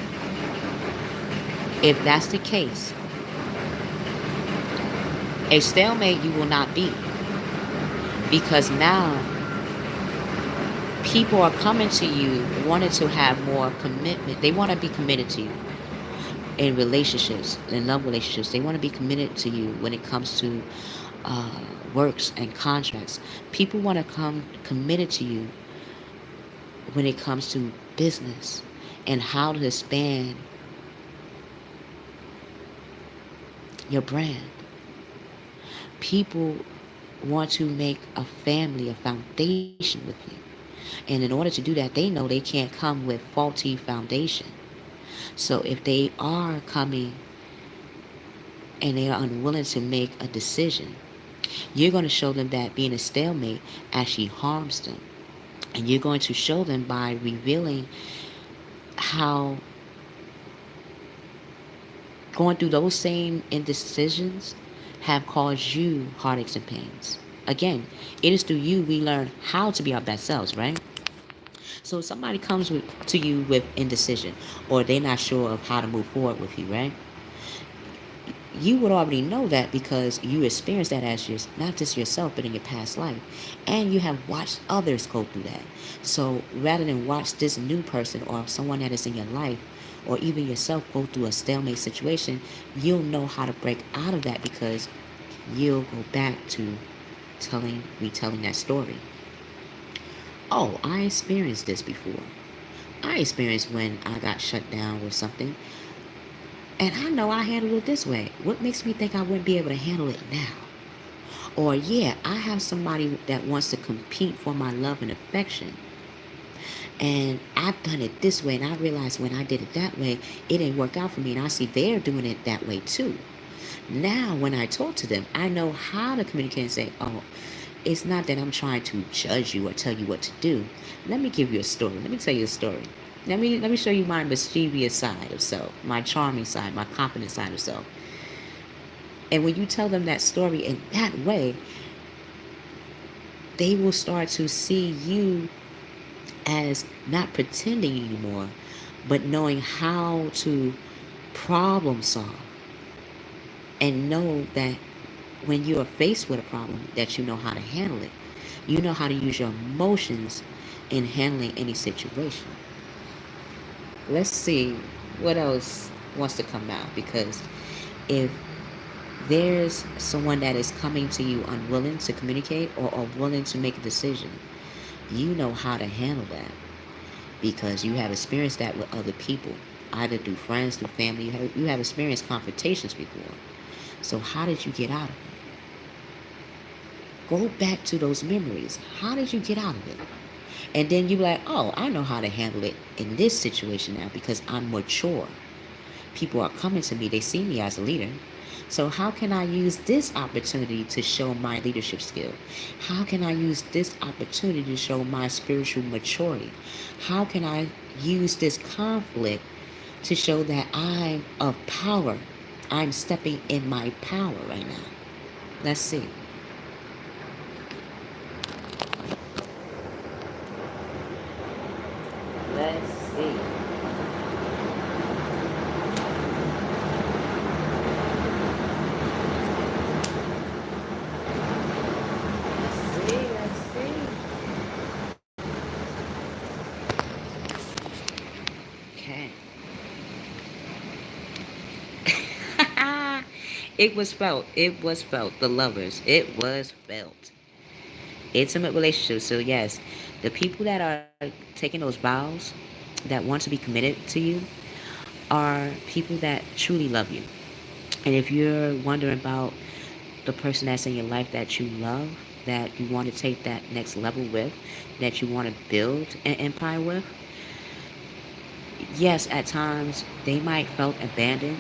If that's the case, a stalemate you will not be. Because now people are coming to you wanting to have more commitment. They want to be committed to you in relationships, in love relationships. They want to be committed to you when it comes to uh, works and contracts. People want to come committed to you when it comes to business and how to expand your brand. People want to make a family, a foundation with you. And in order to do that, they know they can't come with faulty foundation. So if they are coming and they are unwilling to make a decision, you're going to show them that being a stalemate actually harms them. And you're going to show them by revealing how going through those same indecisions have caused you heartaches and pains. Again, it is through you we learn how to be our best selves, right? So if somebody comes to you with indecision, or they're not sure of how to move forward with you, right? You would already know that because you experienced that as your, not just yourself, but in your past life. And you have watched others go through that. So rather than watch this new person or someone that is in your life, or even yourself go through a stalemate situation, you'll know how to break out of that because you'll go back to retelling that story. Oh, I experienced this before. I experienced when I got shut down with something. And I know I handled it this way. What makes me think I wouldn't be able to handle it now? Or, yeah, I have somebody that wants to compete for my love and affection. And I've done it this way. And I realized when I did it that way, it didn't work out for me. And I see they're doing it that way too. Now, when I talk to them, I know how to communicate and say, oh, it's not that I'm trying to judge you or tell you what to do. Let me give you a story. Let me tell you a story. Let me show you my mischievous side of self, my charming side, my confident side of self. And when you tell them that story in that way, they will start to see you as not pretending anymore, but knowing how to problem solve and know that when you are faced with a problem, that you know how to handle it. You know how to use your emotions in handling any situation. Let's see what else wants to come out, because if there's someone that is coming to you unwilling to communicate or unwilling to make a decision, you know how to handle that because you have experienced that with other people, either through friends, through family. You have experienced confrontations before. So how did you get out of it? Go back to those memories. How did you get out of it? And then you're like, oh, I know how to handle it in this situation now because I'm mature. People are coming to me. They see me as a leader. So how can I use this opportunity to show my leadership skill? How can I use this opportunity to show my spiritual maturity? How can I use this conflict to show that I'm of power? I'm stepping in my power right now. Let's see. Let's see. Let's see. Okay. It was felt. It was felt. The lovers. It was felt. Intimate relationships. So yes, the people that are taking those vows, that want to be committed to you, are people that truly love you. And if you're wondering about the person that's in your life that you love, that you want to take that next level with, that you want to build an empire with, yes, at times they might felt abandoned,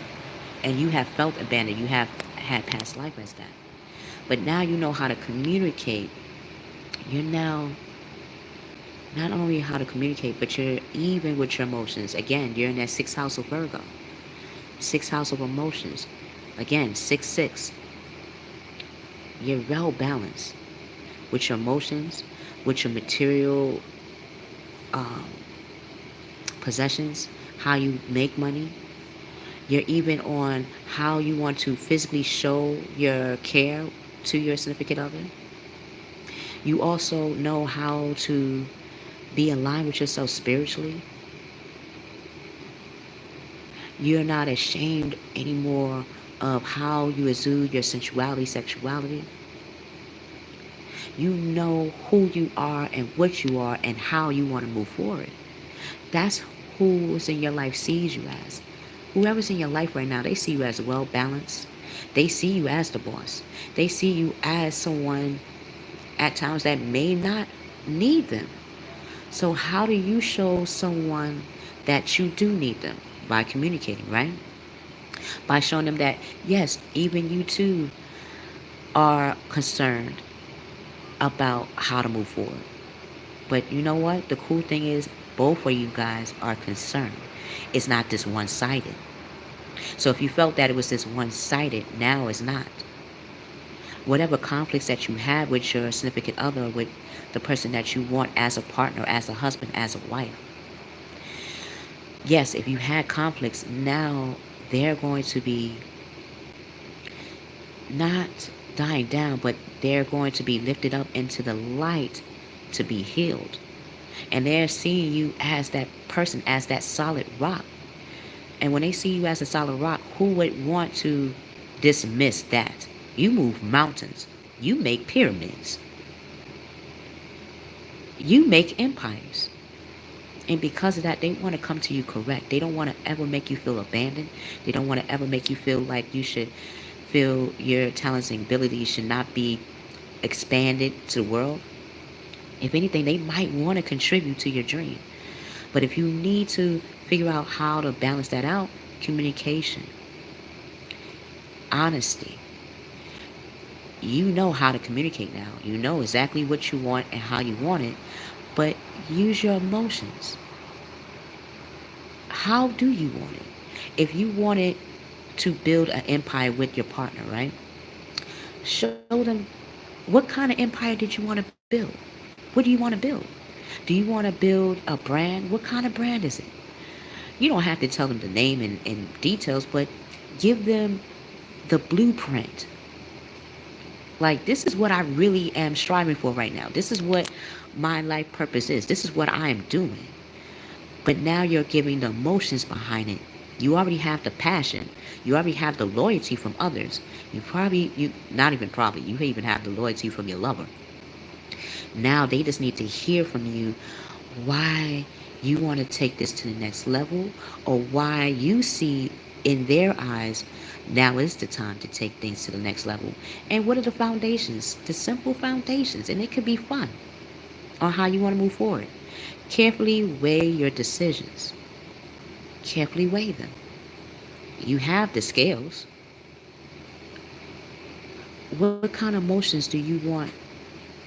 and you have felt abandoned. You have had past life as that. But now you know how to communicate. You're now not only how to communicate, but you're even with your emotions. Again, you're in that sixth house of Virgo, sixth house of emotions. Again, 6-6. You're well balanced with your emotions, with your material um, possessions, how you make money. You're even on how you want to physically show your care to your significant other. You also know how to be aligned with yourself spiritually. You're not ashamed anymore of how you exude your sensuality, sexuality. You know who you are and what you are and how you want to move forward. That's who's in your life sees you as. Whoever's in your life right now, they see you as well balanced. They see you as the boss. They see you as someone at times that may not need them. So how do you show someone that you do need them? By communicating, right? By showing them that, yes, even you too are concerned about how to move forward. But you know what? The cool thing is both of you guys are concerned. It's not just one-sided. So if you felt that it was just one-sided, now it's not. Whatever conflicts that you have with your significant other, with the person that you want as a partner, as a husband, as a wife. Yes, if you had conflicts, now they're going to be not dying down, but they're going to be lifted up into the light to be healed. And they're seeing you as that person, as that solid rock. And when they see you as a solid rock, who would want to dismiss that? You move mountains. You make pyramids. You make empires. And because of that, they want to come to you correct. They don't want to ever make you feel abandoned. They don't want to ever make you feel like you should feel your talents and abilities should not be expanded to the world. If anything, they might want to contribute to your dream. But if you need to figure out how to balance that out, communication, honesty. You know how to communicate now. You know exactly what you want and how you want it, but use your emotions. How do you want it? If you wanted to build an empire with your partner, right? Show them what kind of empire did you want to build? What do you want to build? Do you want to build a brand? What kind of brand is it? You don't have to tell them the name and details, but give them the blueprint. Like, this is what I really am striving for right now. This is what my life purpose is. This is what I am doing. But now you're giving the emotions behind it. You already have the passion. You already have the loyalty from others. Not even probably, you even have the loyalty from your lover. Now they just need to hear from you why you want to take this to the next level, or why you see in their eyes now is the time to take things to the next level. And what are the foundations? The simple foundations. And it could be fun on how you want to move forward. Carefully weigh your decisions. Carefully weigh them. You have the scales. What kind of emotions do you want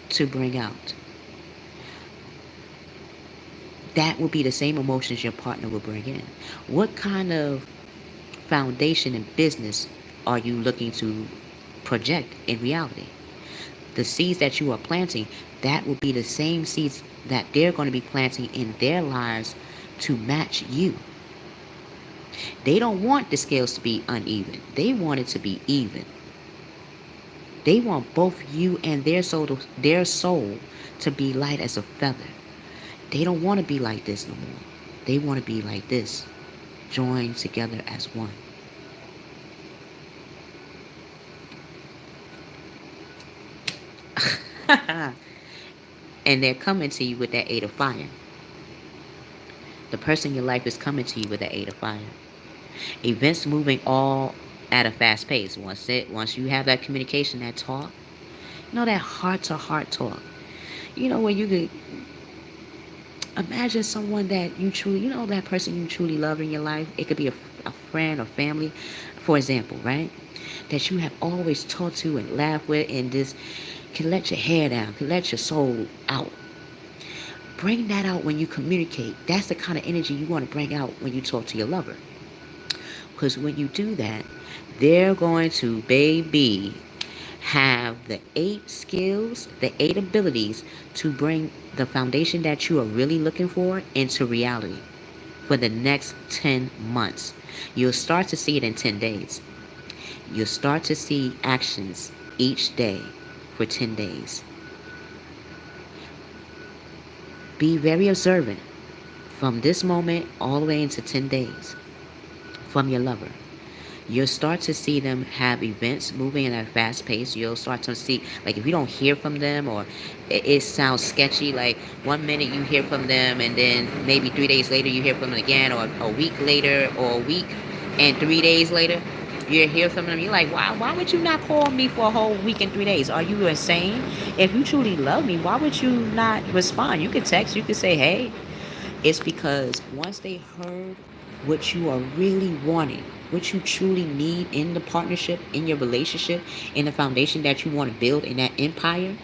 to bring out? That will be the same emotions your partner will bring in. What kind of foundation in business are you looking to project in reality? The seeds that you are planting, that will be the same seeds that they're going to be planting in their lives to match you. They don't want the scales to be uneven. They want it to be even. They want both you and their soul to be light as a feather. They don't want to be like this no more. They want to be like this, joined together as one. And they're coming to you with that 8 of fire. The person in your life is coming to you with that 8 of fire. Events moving all at a fast pace. Once you have that communication, that talk, that heart to heart talk. Where you could imagine someone that you truly, that person you truly love in your life. It could be a friend or family, for example, right? That you have always talked to and laughed with, and just can let your hair down, can let your soul out. Bring that out when you communicate. That's the kind of energy you want to bring out when you talk to your lover. Because when you do that, they're going to, baby, have the 8 skills, the 8 abilities to bring the foundation that you are really looking for into reality for the next 10 months. You'll start to see it in 10 days. You'll start to see actions each day for 10 days. Be very observant from this moment all the way into 10 days from your lover. You'll start to see them have events moving at a fast pace. You'll start to see, like, if you don't hear from them, or it sounds sketchy, like 1 minute you hear from them and then maybe 3 days later you hear from them again, or a week later, or a week and 3 days later you hear from them. You're like, why would you not call me for a whole week and 3 days? Are you insane? If you truly love me, why would you not respond? You could text, you could say, hey. It's because once they heard what you are really wanting, what you truly need in the partnership, in your relationship, in the foundation that you want to build in that empire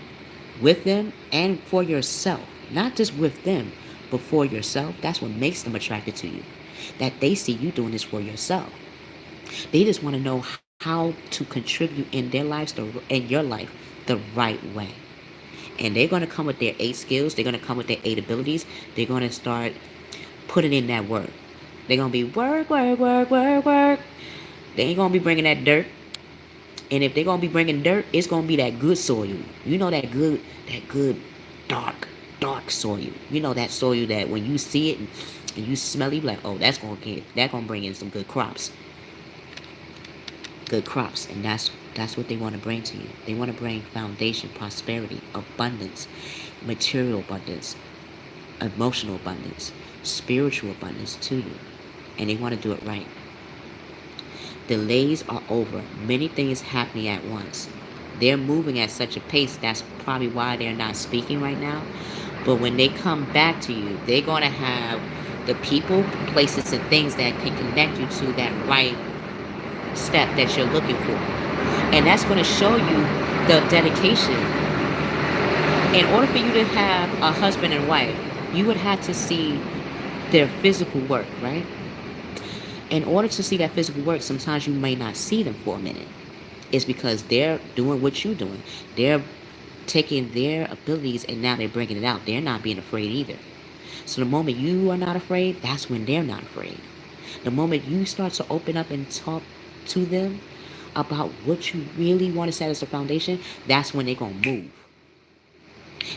with them and for yourself, not just with them, but for yourself, that's what makes them attracted to you. That they see you doing this for yourself. They just want to know how to contribute in their lives, in your life, the right way. And they're going to come with their 8 skills. They're going to come with their 8 abilities. They're going to start putting in that work. They're going to be work, work, work, work, work. They ain't going to be bringing that dirt. And if they're going to be bringing dirt, it's going to be that good soil. You know, that good dark soil. You know, that soil that when you see it and you smell it, you're like, oh, that's going to bring in some good crops. Good crops. And that's what they want to bring to you. They want to bring foundation, prosperity, abundance, material abundance, emotional abundance, spiritual abundance to you. And they want to do it right. Delays are over. Many things happening at once. They're moving at such a pace, that's probably why they're not speaking right now. But when they come back to you, they're going to have the people, places, and things that can connect you to that right step that you're looking for. And that's going to show you the dedication. In order for you to have a husband and wife, you would have to see their physical work, right? In order to see that physical work, sometimes you may not see them for a minute. It's because they're doing what you're doing. They're taking their abilities and now they're bringing it out. They're not being afraid either. So the moment you are not afraid, that's when they're not afraid. The moment you start to open up and talk to them about what you really want to set as a foundation, that's when they're going to move.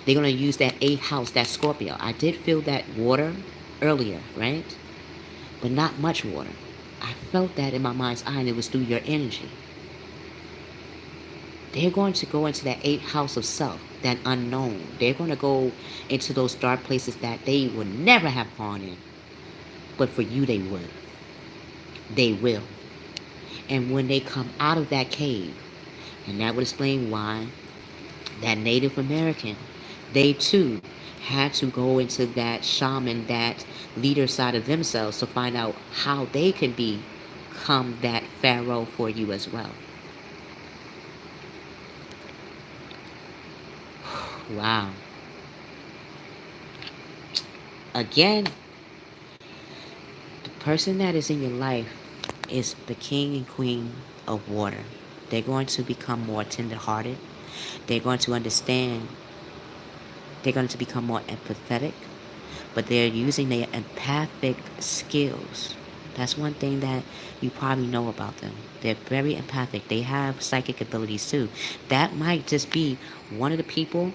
They're going to use that 8th house, that Scorpio. I did feel that water earlier, right? But not much water. I felt that in my mind's eye, and it was through your energy. They're going to go into that 8th house of self, that unknown. They're going to go into those dark places that they would never have gone in. But for you, they would. They will. And when they come out of that cave, and that would explain why that Native American, they too had to go into that shaman, that leader side of themselves to find out how they can become that pharaoh for you as well. Wow. Again, the person that is in your life is the king and queen of water. They're going to become more tender-hearted. They're going to understand. They're going to become more empathetic. But they're using their empathic skills. That's one thing that you probably know about them. They're very empathic. They have psychic abilities too. That might just be one of the people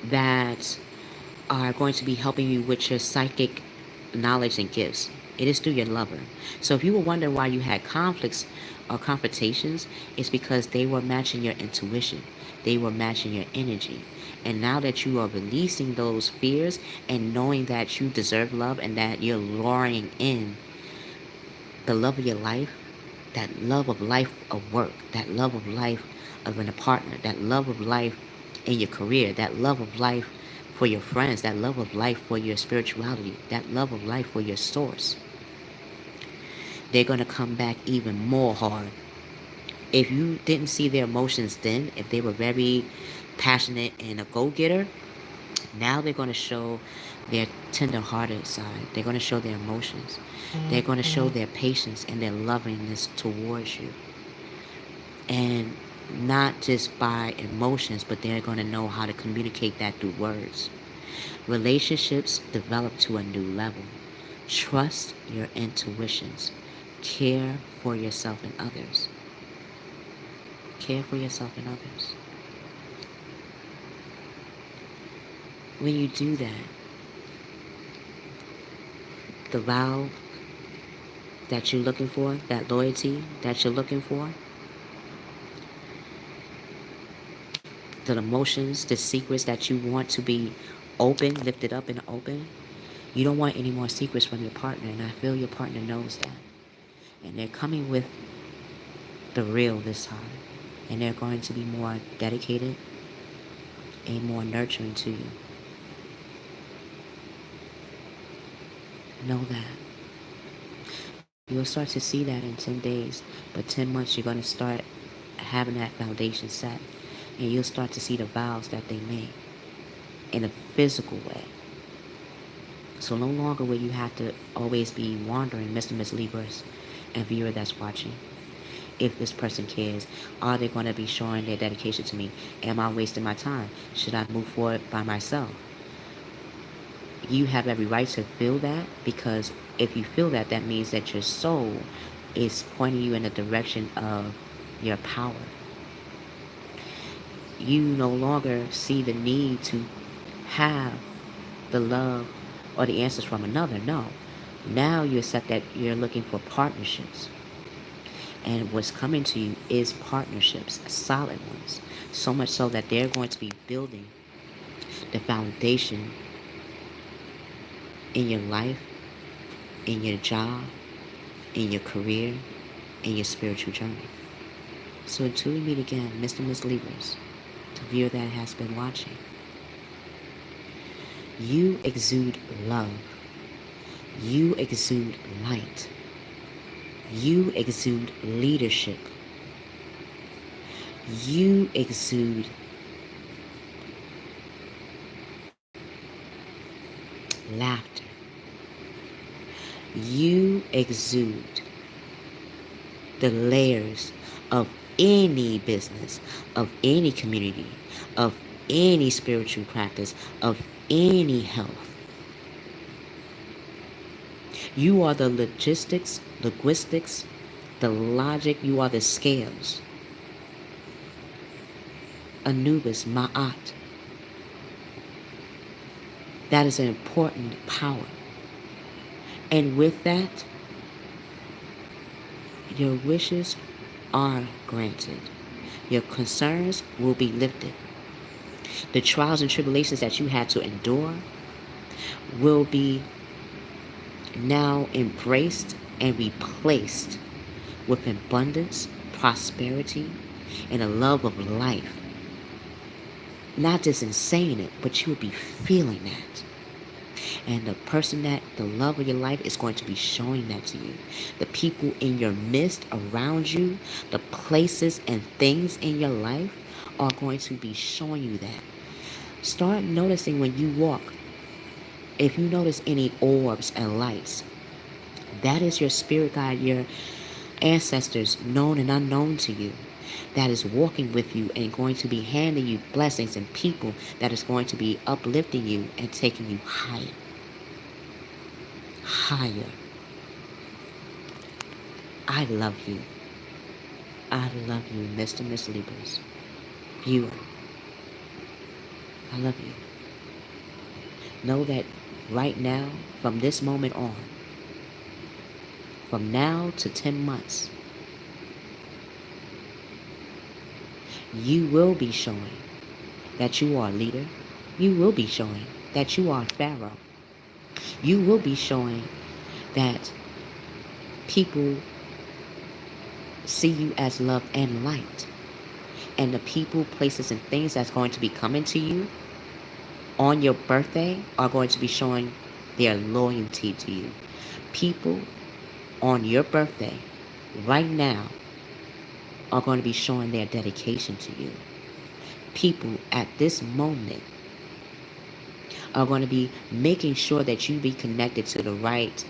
that are going to be helping you with your psychic knowledge and gifts. It is through your lover. So if you were wondering why you had conflicts or confrontations, it's because they were matching your intuition. They were matching your energy. And now that you are releasing those fears and knowing that you deserve love and that you're luring in the love of your life, that love of life of work, that love of life of in a partner, that love of life in your career, that love of life for your friends, that love of life for your spirituality, that love of life for your source, they're going to come back even more hard. If you didn't see their emotions then, if they were very passionate and a go-getter, now they're going to show their tender-hearted side. They're going to show their emotions. They're going to show their patience and their lovingness towards you. And not just by emotions, but they're going to know how to communicate that through words. Relationships develop to a new level. Trust your intuitions. Care for yourself and others. Care for yourself and others. When you do that, the vow that you're looking for, that loyalty that you're looking for, the emotions, the secrets that you want to be open, lifted up and open, you don't want any more secrets from your partner. And I feel your partner knows that. And they're coming with the real this time. And they're going to be more dedicated and more nurturing to you. Know that. You'll start to see that in 10 days. But 10 months, you're going to start having that foundation set. And you'll start to see the vows that they make in a physical way. So no longer will you have to always be wondering, Mr. and Miss Libras and viewer that's watching, if this person cares. Are they going to be showing their dedication to me? Am I wasting my time? Should I move forward by myself? You have every right to feel that, because if you feel that, that means that your soul is pointing you in the direction of your power. You no longer see the need to have the love or the answers from another. No. Now you accept that you're looking for partnerships. And what's coming to you is partnerships, solid ones. So much so that they're going to be building the foundation in your life, in your job, in your career, in your spiritual journey. So until we meet again, Mr. and Miss Libras, the viewer that has been watching, you exude love. You exude light. You exude leadership. You exude laughter. You exude the layers of any business, of any community, of any spiritual practice, of any health. You are the logistics, linguistics, the logic. You are the scales. Anubis, Ma'at. That is an important power. And with that, your wishes are granted. Your concerns will be lifted. The trials and tribulations that you had to endure will be now embraced and replaced with abundance, prosperity, and a love of life. Not just in saying it, but you will be feeling that. And the love of your life is going to be showing that to you. The people in your midst around you, the places and things in your life are going to be showing you that. Start noticing when you walk. If you notice any orbs and lights, that is your spirit guide, your ancestors, known and unknown to you, that is walking with you and going to be handing you blessings and people that is going to be uplifting you and taking you higher. Higher. I love you. I love you, Mr. and Miss Libras. Viewer, I love you. Know that right now, from this moment on, from now to 10 months, you will be showing that you are a leader. You will be showing that you are Pharaoh. You will be showing that people see you as love and light. And the people, places, and things that's going to be coming to you on your birthday are going to be showing their loyalty to you. People on your birthday right now are going to be showing their dedication to you. People at this moment are going to be making sure that you be connected to the right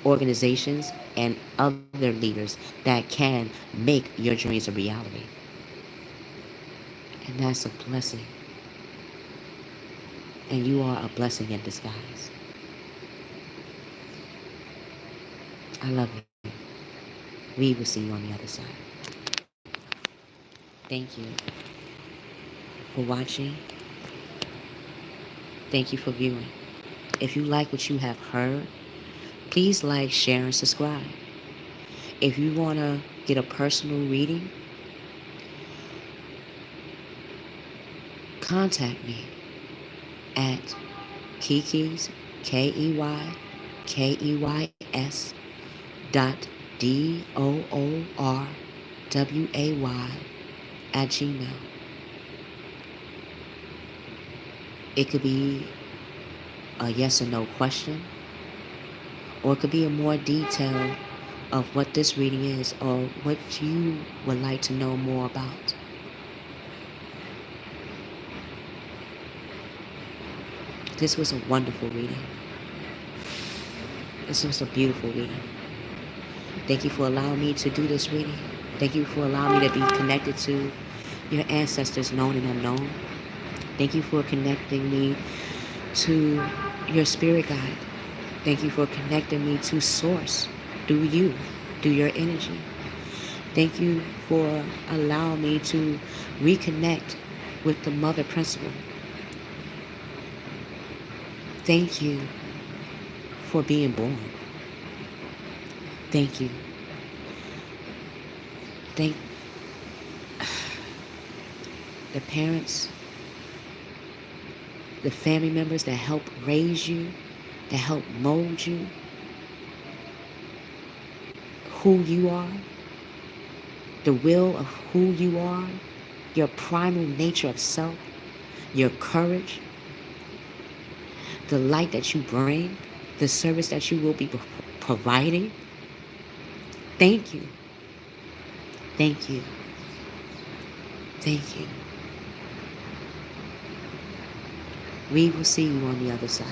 organizations and other leaders that can make your dreams a reality. And that's a blessing. And you are a blessing in disguise. I love you. We will see you on the other side. Thank you for watching. Thank you for viewing. If you like what you have heard, please like, share, and subscribe. If you want to get a personal reading, contact me at Kiki's, KEYKEYS .DOORWAY @gmail. It could be a yes or no question, or it could be a more detail of what this reading is or what you would like to know more about. This was a wonderful reading. This was a beautiful reading. Thank you for allowing me to do this reading. Thank you for allowing me to be connected to your ancestors, known and unknown. Thank you for connecting me to your spirit guide. Thank you for connecting me to source through you, through your energy. Thank you for allowing me to reconnect with the mother principle. Thank you for being born. Thank you. Thank the parents, the family members that helped raise you, that helped mold you, who you are, the will of who you are, your primal nature of self, your courage, the light that you bring, the service that you will be providing. Thank you. Thank you. Thank you. We will see you on the other side.